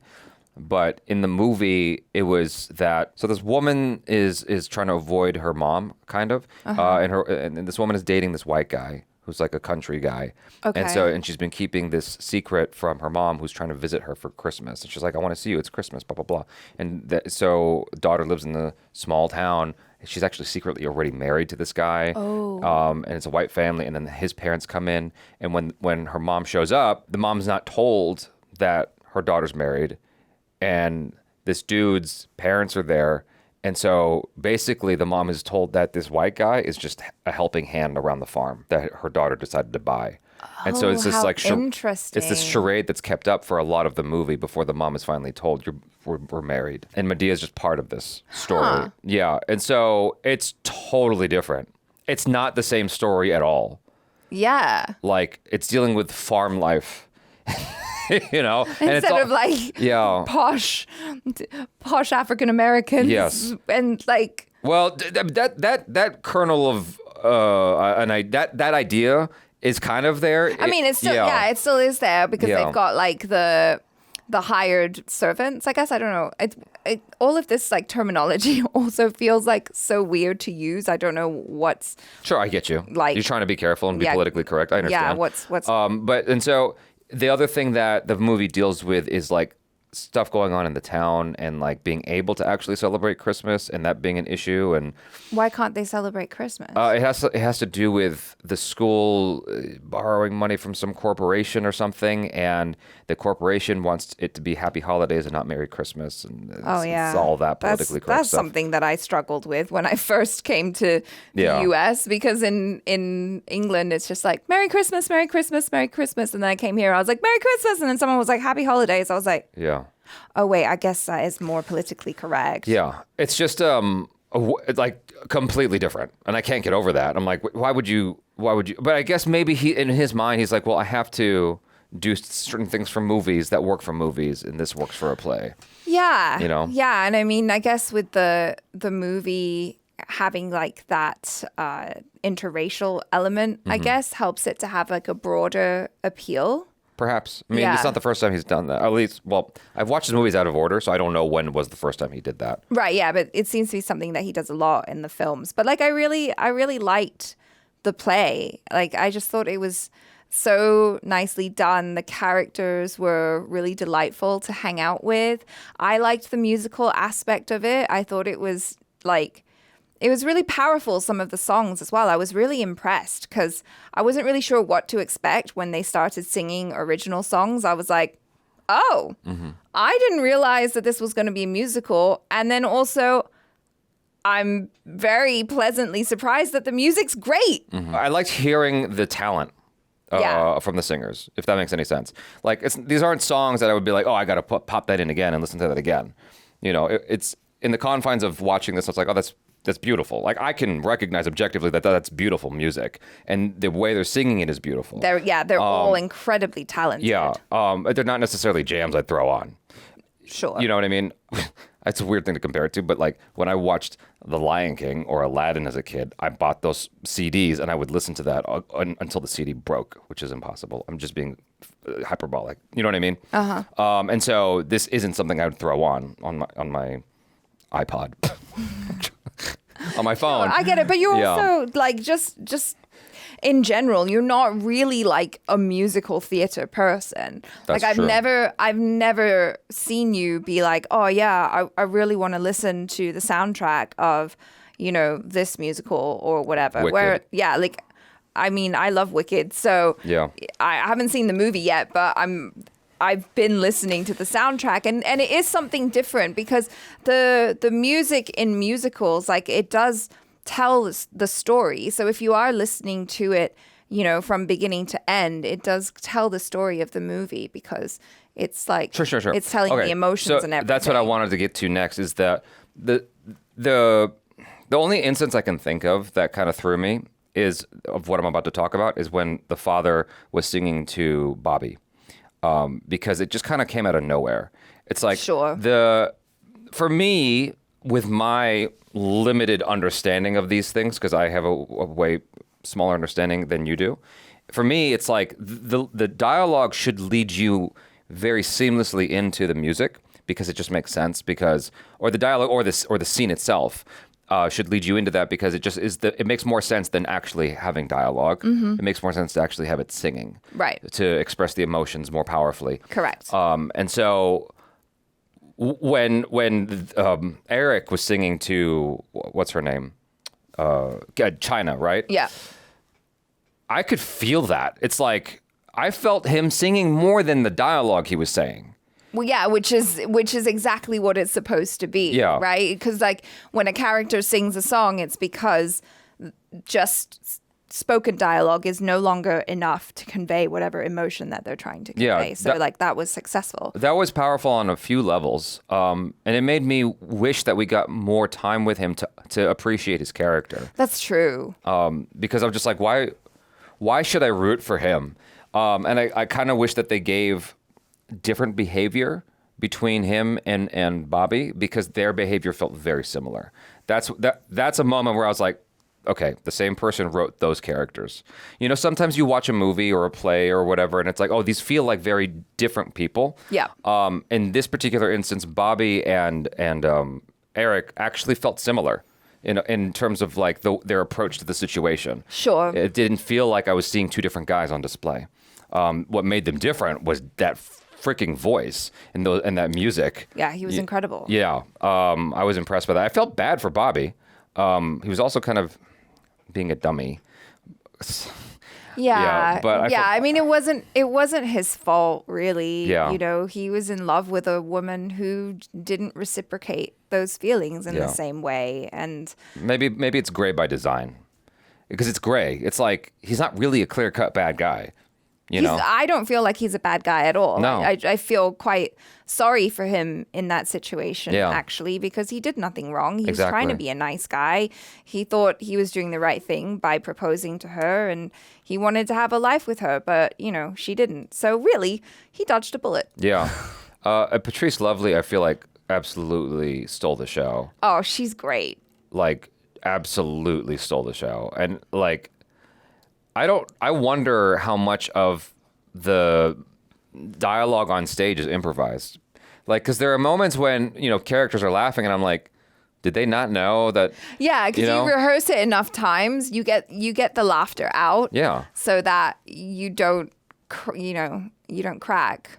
But in the movie, it was that, so this woman is trying to avoid her mom, kind of, and this woman is dating this white guy who's like a country guy. Okay. And she's been keeping this secret from her mom who's trying to visit her for Christmas. And she's like, I want to see you. It's Christmas, blah, blah, blah. And so daughter lives in the small town. She's actually secretly already married to this guy. Oh. And it's a white family. And then his parents come in. And when her mom shows up, the mom's not told that her daughter's married. And this dude's parents are there. And so basically the mom is told that this white guy is just a helping hand around the farm that her daughter decided to buy. And so it's this like interesting. It's this charade that's kept up for a lot of the movie before the mom is finally told we're married. And Madea is just part of this story. Huh. Yeah. And so it's totally different. It's not the same story at all. Yeah. Like it's dealing with farm life. You know, and instead of like posh African Americans. Yes, and like that kernel of that idea is kind of there. I mean, it's still it still is there because they've got like the hired servants. I guess I don't know. All of this like terminology also feels like so weird to use. I don't know what's. Sure, I get you. Like you're trying to be careful and be politically correct. I understand. Yeah, what's. And so. The other thing that the movie deals with is like stuff going on in the town and like being able to actually celebrate Christmas and that being an issue. And why can't they celebrate Christmas? It has to do with the school borrowing money from some corporation or something, and the corporation wants it to be Happy Holidays and not Merry Christmas. And it's all that politically correct that's stuff. something that I struggled with when I first came to the US, because in England it's just like Merry Christmas, Merry Christmas, Merry Christmas, and then I came here, I was like Merry Christmas, and then someone was like Happy Holidays. I was like, oh wait, I guess that is more politically correct. Yeah, it's just like completely different, and I can't get over that. I'm like, why would you? But I guess maybe in his mind he's like, well, I have to do certain things for movies that work for movies, and this works for a play. Yeah, you know. Yeah, and I mean, I guess with the movie having like that interracial element, I guess helps it to have like a broader appeal. Perhaps. I mean, it's not the first time he's done that. At least, well, I've watched his movies out of order, so I don't know when was the first time he did that. Right, yeah, but it seems to be something that he does a lot in the films. But like I really liked the play. Like I just thought it was so nicely done. The characters were really delightful to hang out with. I liked the musical aspect of it. I thought it was like it was really powerful, some of the songs as well. I was really impressed because I wasn't really sure what to expect when they started singing original songs. I was like, oh, I didn't realize that this was going to be a musical. And then also, I'm very pleasantly surprised that the music's great. I liked hearing the talent from the singers, if that makes any sense. Like, these aren't songs that I would be like, oh, I got to pop that in again and listen to that again. You know, it's in the confines of watching this, I was like, oh, that's beautiful. Like I can recognize objectively that that's beautiful music, and the way they're singing it is beautiful. They're all incredibly talented. Yeah, they're not necessarily jams I'd throw on. Sure. You know what I mean? It's a weird thing to compare it to, but like when I watched The Lion King or Aladdin as a kid, I bought those CDs and I would listen to that until the CD broke, which is impossible. I'm just being hyperbolic. You know what I mean? And so this isn't something I would throw on my iPod, on my phone. I get it, but you're also like just in general, you're not really like a musical theater person. That's like true. I've never seen you be like, oh yeah, I really want to listen to the soundtrack of, you know, this musical or whatever. Wicked. Like, I mean, I love Wicked, so Yeah. I haven't seen the movie yet, but I've been listening to the soundtrack, and it is something different because the music in musicals, like, it does tell the story. So if you are listening to it, you know, from beginning to end, it does tell the story of the movie because it's like Sure. it's telling the emotions and everything. That's what I wanted to get to next. Is that the only instance I can think of that kind of threw me is of what I'm about to talk about is when the father was singing to Bobby, because it just kind of came out of nowhere. It's like for me, with my limited understanding of these things, because I have a way smaller understanding than you do. For me, it's like the dialogue should lead you very seamlessly into the music because it just makes sense. Or the dialogue or the scene itself should lead you into that because it just is it makes more sense than actually having dialogue. It makes more sense to actually have it singing, right? To express the emotions more powerfully. Correct. And so. When Eric was singing to what's her name, China, right? Yeah. I could feel that. It's like I felt him singing more than the dialogue he was saying. Well, yeah, which is exactly what it's supposed to be, right? Because like when a character sings a song, it's because just spoken dialogue is no longer enough to convey whatever emotion that they're trying to convey. So that was successful. That was powerful on a few levels. And it made me wish that we got more time with him to appreciate his character. That's true. Because I'm just like, why should I root for him? And I kind of wish that they gave different behavior between him and Bobby because their behavior felt very similar. That's a moment where I was like, okay, the same person wrote those characters. You know, sometimes you watch a movie or a play or whatever, and it's like, oh, these feel like very different people. Yeah. In this particular instance, Bobby and Eric actually felt similar in terms of like their approach to the situation. Sure. It didn't feel like I was seeing two different guys on display. What made them different was that freaking voice and that music. Yeah, he was incredible. Yeah, I was impressed by that. I felt bad for Bobby. He was also kind of being a dummy. Yeah, but I mean, it wasn't his fault, really. Yeah. You know, he was in love with a woman who didn't reciprocate those feelings in the same way, and maybe it's gray by design, because it's gray. It's like he's not really a clear-cut bad guy. You know, I don't feel like he's a bad guy at all. No. I feel quite sorry for him in that situation, actually, because he did nothing wrong. He was trying to be a nice guy. He thought he was doing the right thing by proposing to her, and he wanted to have a life with her, but, you know, she didn't. So really, he dodged a bullet. Yeah. Patrice Lovely, I feel like, absolutely stole the show. Oh, she's great. Like, absolutely stole the show. And, like, I wonder how much of the dialogue on stage is improvised. Like, because there are moments when, you know, characters are laughing and I'm like, did they not know that? Yeah, because you rehearse it enough times, you get the laughter out. Yeah. So that you don't crack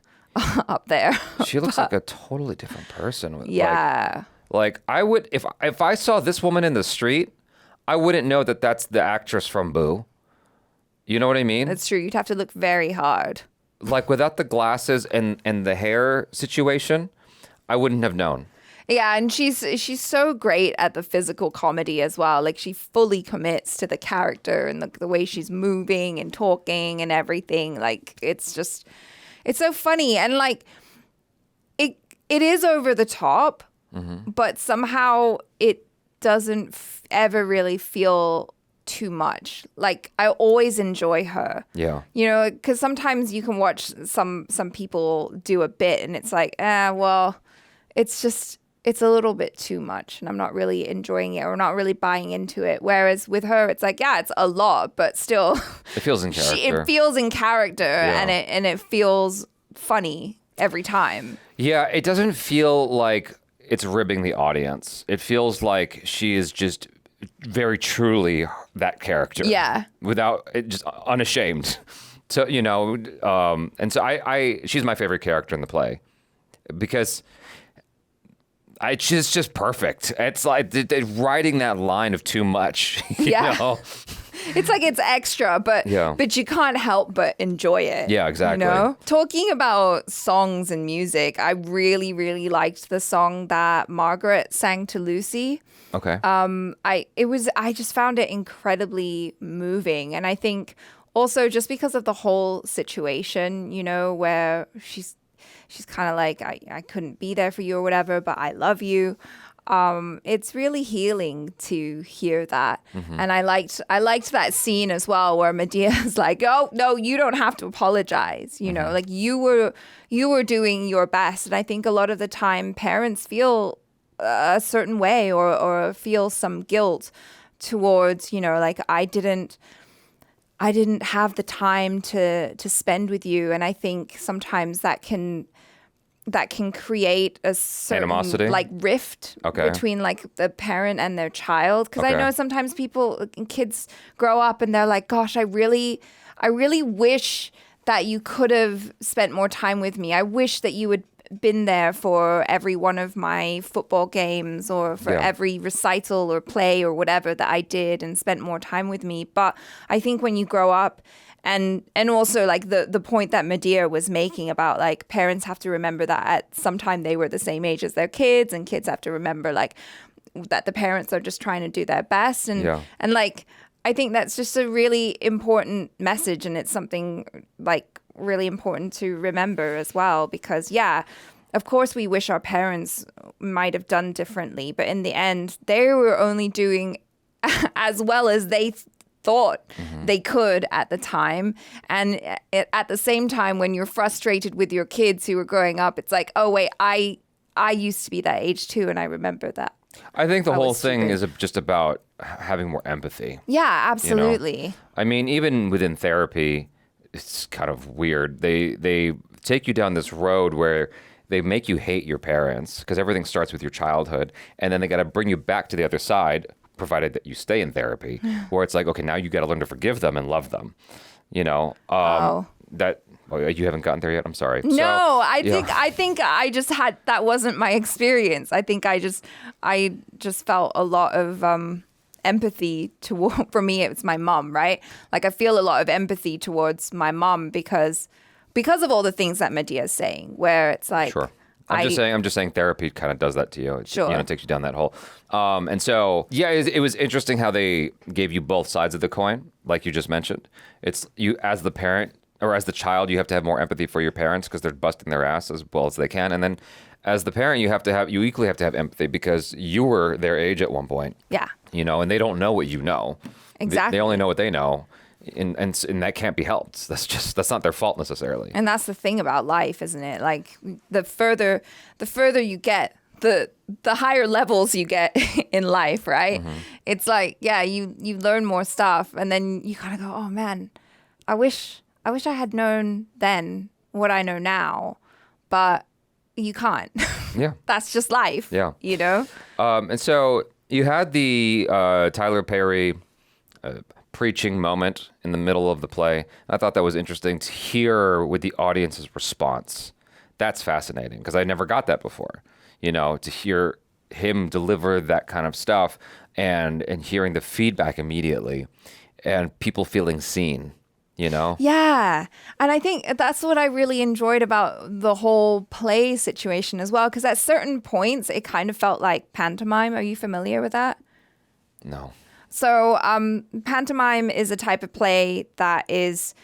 up there. She looks like a totally different person. Yeah. Like I would, if I saw this woman in the street, I wouldn't know that that's the actress from Boo. You know what I mean? That's true. You'd have to look very hard. Like without the glasses and the hair situation, I wouldn't have known. Yeah, and she's so great at the physical comedy as well. Like she fully commits to the character and the way she's moving and talking and everything. Like it's so funny, and like it is over the top, but somehow it doesn't ever really feel too much. Like I always enjoy her. Yeah. You know, because sometimes you can watch some people do a bit and it's like, well, it's just it's a little bit too much and I'm not really enjoying it or not really buying into it. Whereas with her, it's like, yeah, it's a lot, but still It feels in character. it feels in character and it feels funny every time. Yeah, it doesn't feel like it's ribbing the audience. It feels like she is just very truly that character. Yeah. Without it, just unashamed. So, and so she's my favorite character in the play because she's just perfect. It's like writing that line of too much. You know? It's like it's extra, but you can't help but enjoy it. Yeah, exactly. Talking about songs and music, I really, really liked the song that Margaret sang to Lucy. Okay. I just found it incredibly moving, and I think also just because of the whole situation, where she's kind of like, I couldn't be there for you or whatever, but I love you. It's really healing to hear that. Mm-hmm. And I liked that scene as well where Medea's like, oh, no, you don't have to apologize. Like you were doing your best. And I think a lot of the time parents feel a certain way or feel some guilt towards, like I didn't have the time to spend with you. And I think sometimes that can create a certain animosity, like rift between like the parent and their child. Because I know sometimes kids grow up and they're like, gosh, I really wish that you could have spent more time with me. I wish that you had been there for every one of my football games or for every recital or play or whatever that I did and spent more time with me. But I think when you grow up, and also like the point that Madea was making about like parents have to remember that at some time they were the same age as their kids, and kids have to remember like that the parents are just trying to do their best. And like I think that's just a really important message, and it's something like really important to remember as well, because of course we wish our parents might have done differently, but in the end they were only doing as well as they thought they could at the time. And at the same time, when you're frustrated with your kids who are growing up, it's like, oh wait, I used to be that age too, and I remember that. I think the whole thing is just about having more empathy. Yeah, absolutely. I mean, even within therapy, it's kind of weird. They take you down this road where they make you hate your parents because everything starts with your childhood, and then they got to bring you back to the other side, provided that you stay in therapy, where it's like, okay, now you got to learn to forgive them and love them. That you haven't gotten there yet. I'm sorry. No, I think I just had, that wasn't my experience. I think I just felt a lot of empathy for me. It was my mom, right? Like I feel a lot of empathy towards my mom because of all the things that Madea is saying, where it's like, sure. I'm just saying therapy kind of does that to you. It, sure. It takes you down that hole. And so, it was interesting how they gave you both sides of the coin, like you just mentioned. It's you as the parent or as the child, you have to have more empathy for your parents because they're busting their ass as well as they can. And then as the parent, you equally have to have empathy because you were their age at one point. Yeah. And they don't know what you know. Exactly. They only know what they know. And that can't be helped. That's not their fault necessarily. And that's the thing about life, isn't it? Like the further you get, the higher levels you get in life, right? Mm-hmm. It's like, you learn more stuff, and then you kind of go, oh man, I wish I had known then what I know now, but you can't. Yeah, that's just life. Yeah, And so you had the Tyler Perry preaching moment in the middle of the play. I thought that was interesting to hear with the audience's response. That's fascinating because I never got that before. To hear him deliver that kind of stuff and hearing the feedback immediately and people feeling seen. Yeah. And I think that's what I really enjoyed about the whole play situation as well, because at certain points it kind of felt like pantomime. Are you familiar with that? No. So pantomime is a type of play that is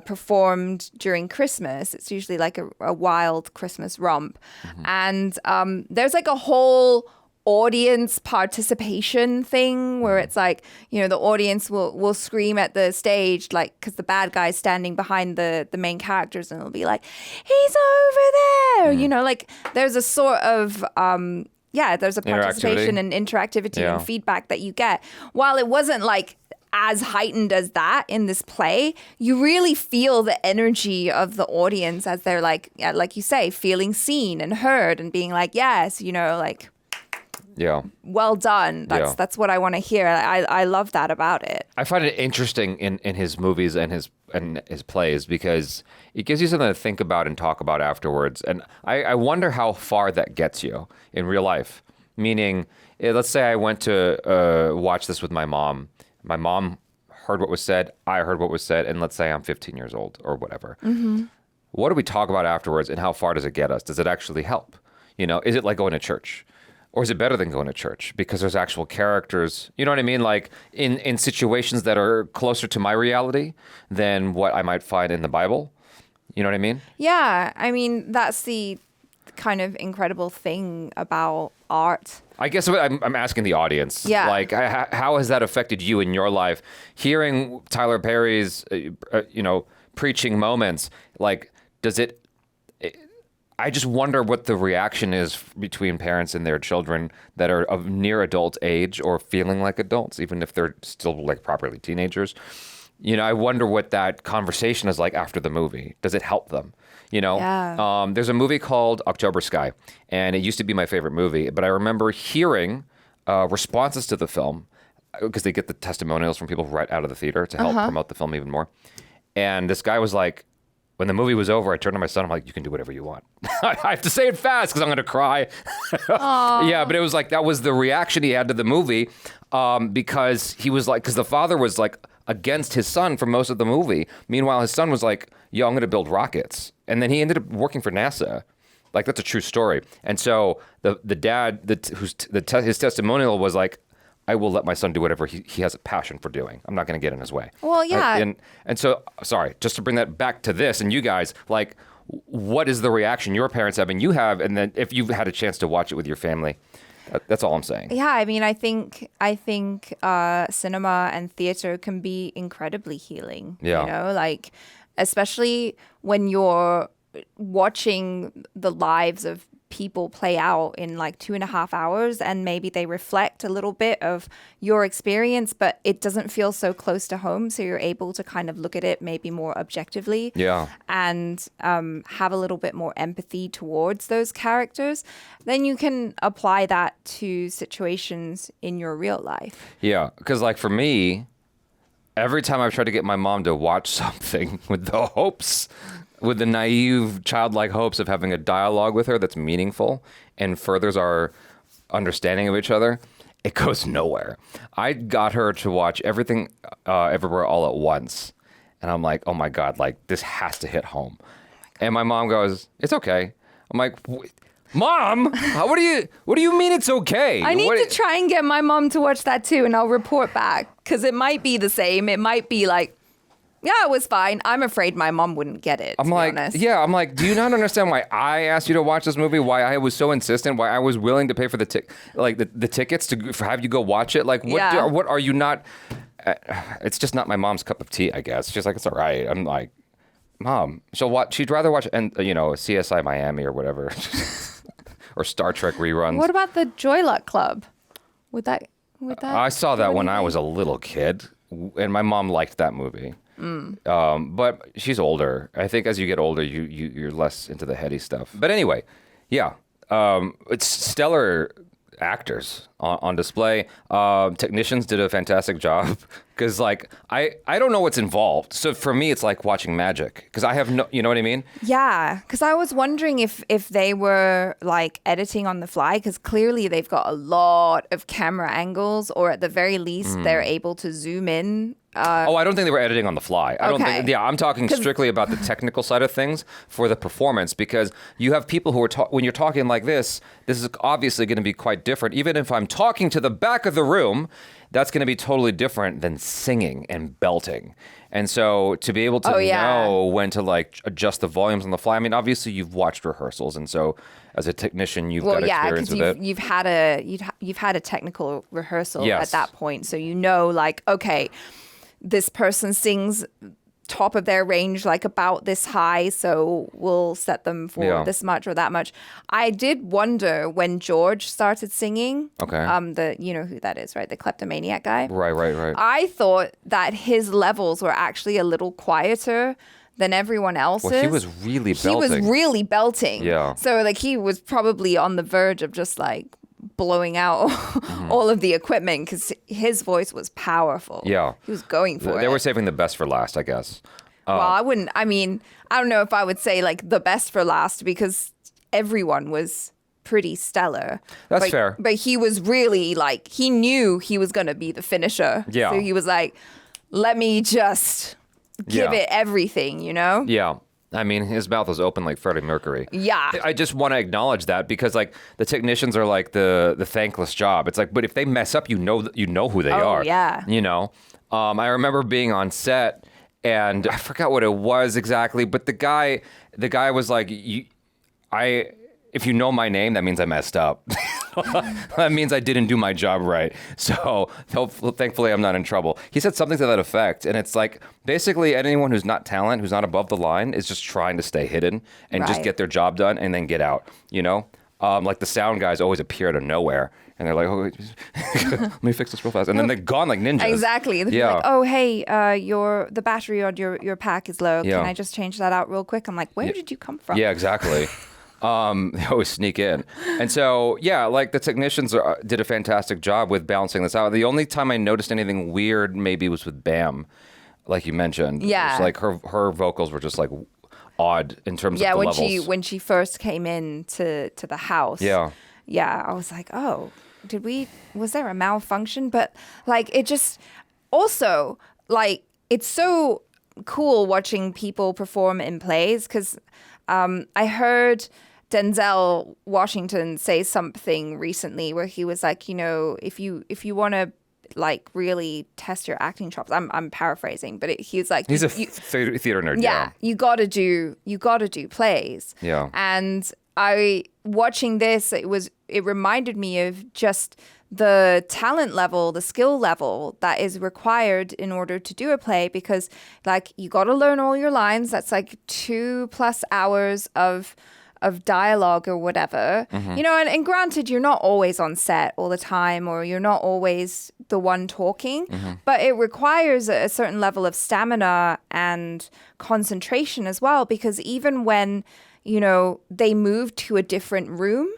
performed during Christmas. It's usually like a wild Christmas romp. Mm-hmm. And there's like a whole audience participation thing where it's like, the audience will scream at the stage, like, because the bad guy's standing behind the main characters, and it'll be like, he's over there. Mm. Like there's a sort of there's a participation and interactivity and feedback that you get. While it wasn't like as heightened as that in this play, you really feel the energy of the audience as they're like you say, feeling seen and heard and being like, yes, you know, like, well done. That's what I want to hear. I love that about it. I find it interesting in his movies and his plays because it gives you something to think about and talk about afterwards. And I wonder how far that gets you in real life. Meaning, let's say I went to watch this with my mom. My mom heard what was said, I heard what was said, and let's say I'm 15 years old or whatever. Mm-hmm. What do we talk about afterwards, and how far does it get us? Does it actually help? You know, is it like going to church? Or is it better than going to church? Because there's actual characters, you know what I mean? Like in situations that are closer to my reality than what I might find in the Bible. You know what I mean? Yeah, I mean, that's the kind of incredible thing about art. I guess I'm asking the audience. Yeah. Like, how has that affected you in your life? Hearing Tyler Perry's, preaching moments, like, does it... I just wonder what the reaction is between parents and their children that are of near adult age or feeling like adults, even if they're still like properly teenagers. You know, I wonder what that conversation is like after the movie. Does it help them? You know, there's a movie called October Sky, and it used to be my favorite movie, but I remember hearing responses to the film because they get the testimonials from people right out of the theater to help promote the film even more. And this guy was like, when the movie was over, I turned to my son. I'm like, you can do whatever you want. I have to say it fast because I'm going to cry. Yeah, but it was like, that was the reaction he had to the movie because he was like, because the father was like against his son for most of the movie. Meanwhile, his son was like, yo, I'm going to build rockets. And then he ended up working for NASA. Like, that's a true story. And so the dad, his testimonial was like, I will let my son do whatever he has a passion for doing. I'm not going to get in his way. Well, yeah. And so, sorry, just to bring that back to this and you guys, like, what is the reaction your parents have and you have? And then if you've had a chance to watch it with your family, that's all I'm saying. Yeah, I mean, I think cinema and theater can be incredibly healing. Yeah. You know, like, especially when you're watching the lives of people play out in like 2.5 hours and maybe they reflect a little bit of your experience, but it doesn't feel so close to home. So you're able to kind of look at it maybe more objectively and have a little bit more empathy towards those characters. Then you can apply that to situations in your real life. Yeah, because like for me, every time I've tried to get my mom to watch something with the naive, childlike hopes of having a dialogue with her that's meaningful and furthers our understanding of each other, it goes nowhere. I got her to watch Everything Everywhere All at Once, and I'm like, oh my God, like, this has to hit home. And my mom goes, it's okay. I'm like, Mom, what do you mean it's okay? I need to try and get my mom to watch that too, and I'll report back, because it might be the same. It might be like, yeah, it was fine. I'm afraid my mom wouldn't get it. I'm like, do you not understand why I asked you to watch this movie? Why I was so insistent? Why I was willing to pay for the tickets to have you go watch it? Like, what are you not? It's just not my mom's cup of tea, I guess. She's like, it's all right. I'm like, Mom, she'd rather watch CSI Miami or whatever, or Star Trek reruns. What about the Joy Luck Club? Would that? I saw that when I was a little kid, and my mom liked that movie. But she's older. I think as you get older, you're less into the heady stuff. But anyway, yeah, it's stellar actors on display. Technicians did a fantastic job because, like, I don't know what's involved. So for me, it's like watching magic because I have no, you know what I mean? Yeah, because I was wondering if they were like editing on the fly because clearly they've got a lot of camera angles, or at the very least, they're able to zoom in. I don't think they were editing on the fly. I don't think. Yeah, I'm talking strictly about the technical side of things for the performance, because you have people who are when you're talking like this is obviously going to be quite different. Even if I'm talking to the back of the room, that's going to be totally different than singing and belting. And so to be able to know when to like adjust the volumes on the fly. I mean, obviously you've watched rehearsals, and so as a technician, you've got experience with it. You've had a technical rehearsal at that point, so you know, like, okay, this person sings top of their range, like about this high, so we'll set them for this much or that much. I did wonder when George started singing. Okay. You know who that is, right? The kleptomaniac guy. Right. I thought that his levels were actually a little quieter than everyone else's. Well, he was really belting. He was really belting. Yeah. So like he was probably on the verge of just like blowing out all of the equipment because his voice was powerful. Yeah. He was going for it. They were saving the best for last, I guess. Well, I don't know if I would say like the best for last because everyone was pretty stellar. That's fair. But he was really like, he knew he was going to be the finisher. Yeah. So he was like, let me just give it everything, you know? Yeah. I mean, his mouth was open like Freddie Mercury. Yeah. I just want to acknowledge that because like the technicians are like the thankless job. It's like, but if they mess up, you know who they are. Yeah. You know? I remember being on set and I forgot what it was exactly, but the guy was like, if you know my name, that means I messed up. That means I didn't do my job right. So thankfully, I'm not in trouble. He said something to that effect. And it's like, basically anyone who's not talent, who's not above the line is just trying to stay hidden and just get their job done and then get out, you know? Like the sound guys always appear out of nowhere. And they're like, oh, let me fix this real fast. And then they're gone like ninjas. Exactly. They'd be like, oh, hey, the battery on your pack is low. Yeah. Can I just change that out real quick? I'm like, where did you come from? Yeah, exactly. They always sneak in. And so, yeah, like the technicians did a fantastic job with balancing this out. The only time I noticed anything weird maybe was with Bam, like you mentioned. Yeah. It's like her vocals were just like odd in terms of the levels. when she first came in to the house. Yeah. Yeah, I was like, oh, was there a malfunction? But like, it just, also, like, it's so cool watching people perform in plays because I heard Denzel Washington say something recently where he was like, you know, if you want to like really test your acting chops, I'm paraphrasing, but he was like, he's a theater nerd. Yeah, you got to do plays. Yeah. And watching this, it reminded me of just the talent level, the skill level that is required in order to do a play because like you got to learn all your lines. That's like 2+ hours of dialogue or whatever, you know, and granted, you're not always on set all the time or you're not always the one talking, but it requires a certain level of stamina and concentration as well, because even when, you know, they move to a different room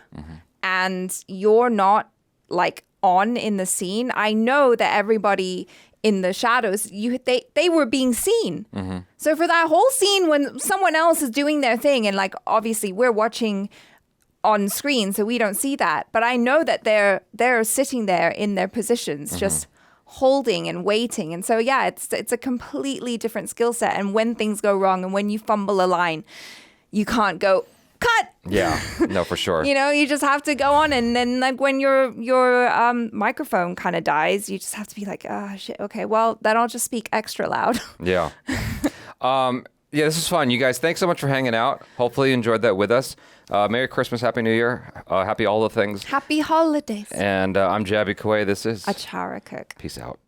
and you're not like on in the scene, I know that everybody in the shadows, they were being seen. So for that whole scene when someone else is doing their thing, and like obviously we're watching on screen, so we don't see that, but I know that they're sitting there in their positions, just holding and waiting. And so yeah, it's a completely different skill set. And when things go wrong and when you fumble a line, you can't go cut. Yeah, no, for sure. You know, you just have to go on, and then like when your microphone kind of dies, you just have to be like, oh shit, okay, well then I'll just speak extra loud. Yeah. Yeah, this is fun. You guys, thanks so much for hanging out. Hopefully you enjoyed that with us. Merry Christmas, Happy New Year, happy all the things. Happy holidays. And I'm Jaby Koay. This is Achara Cook. Peace out.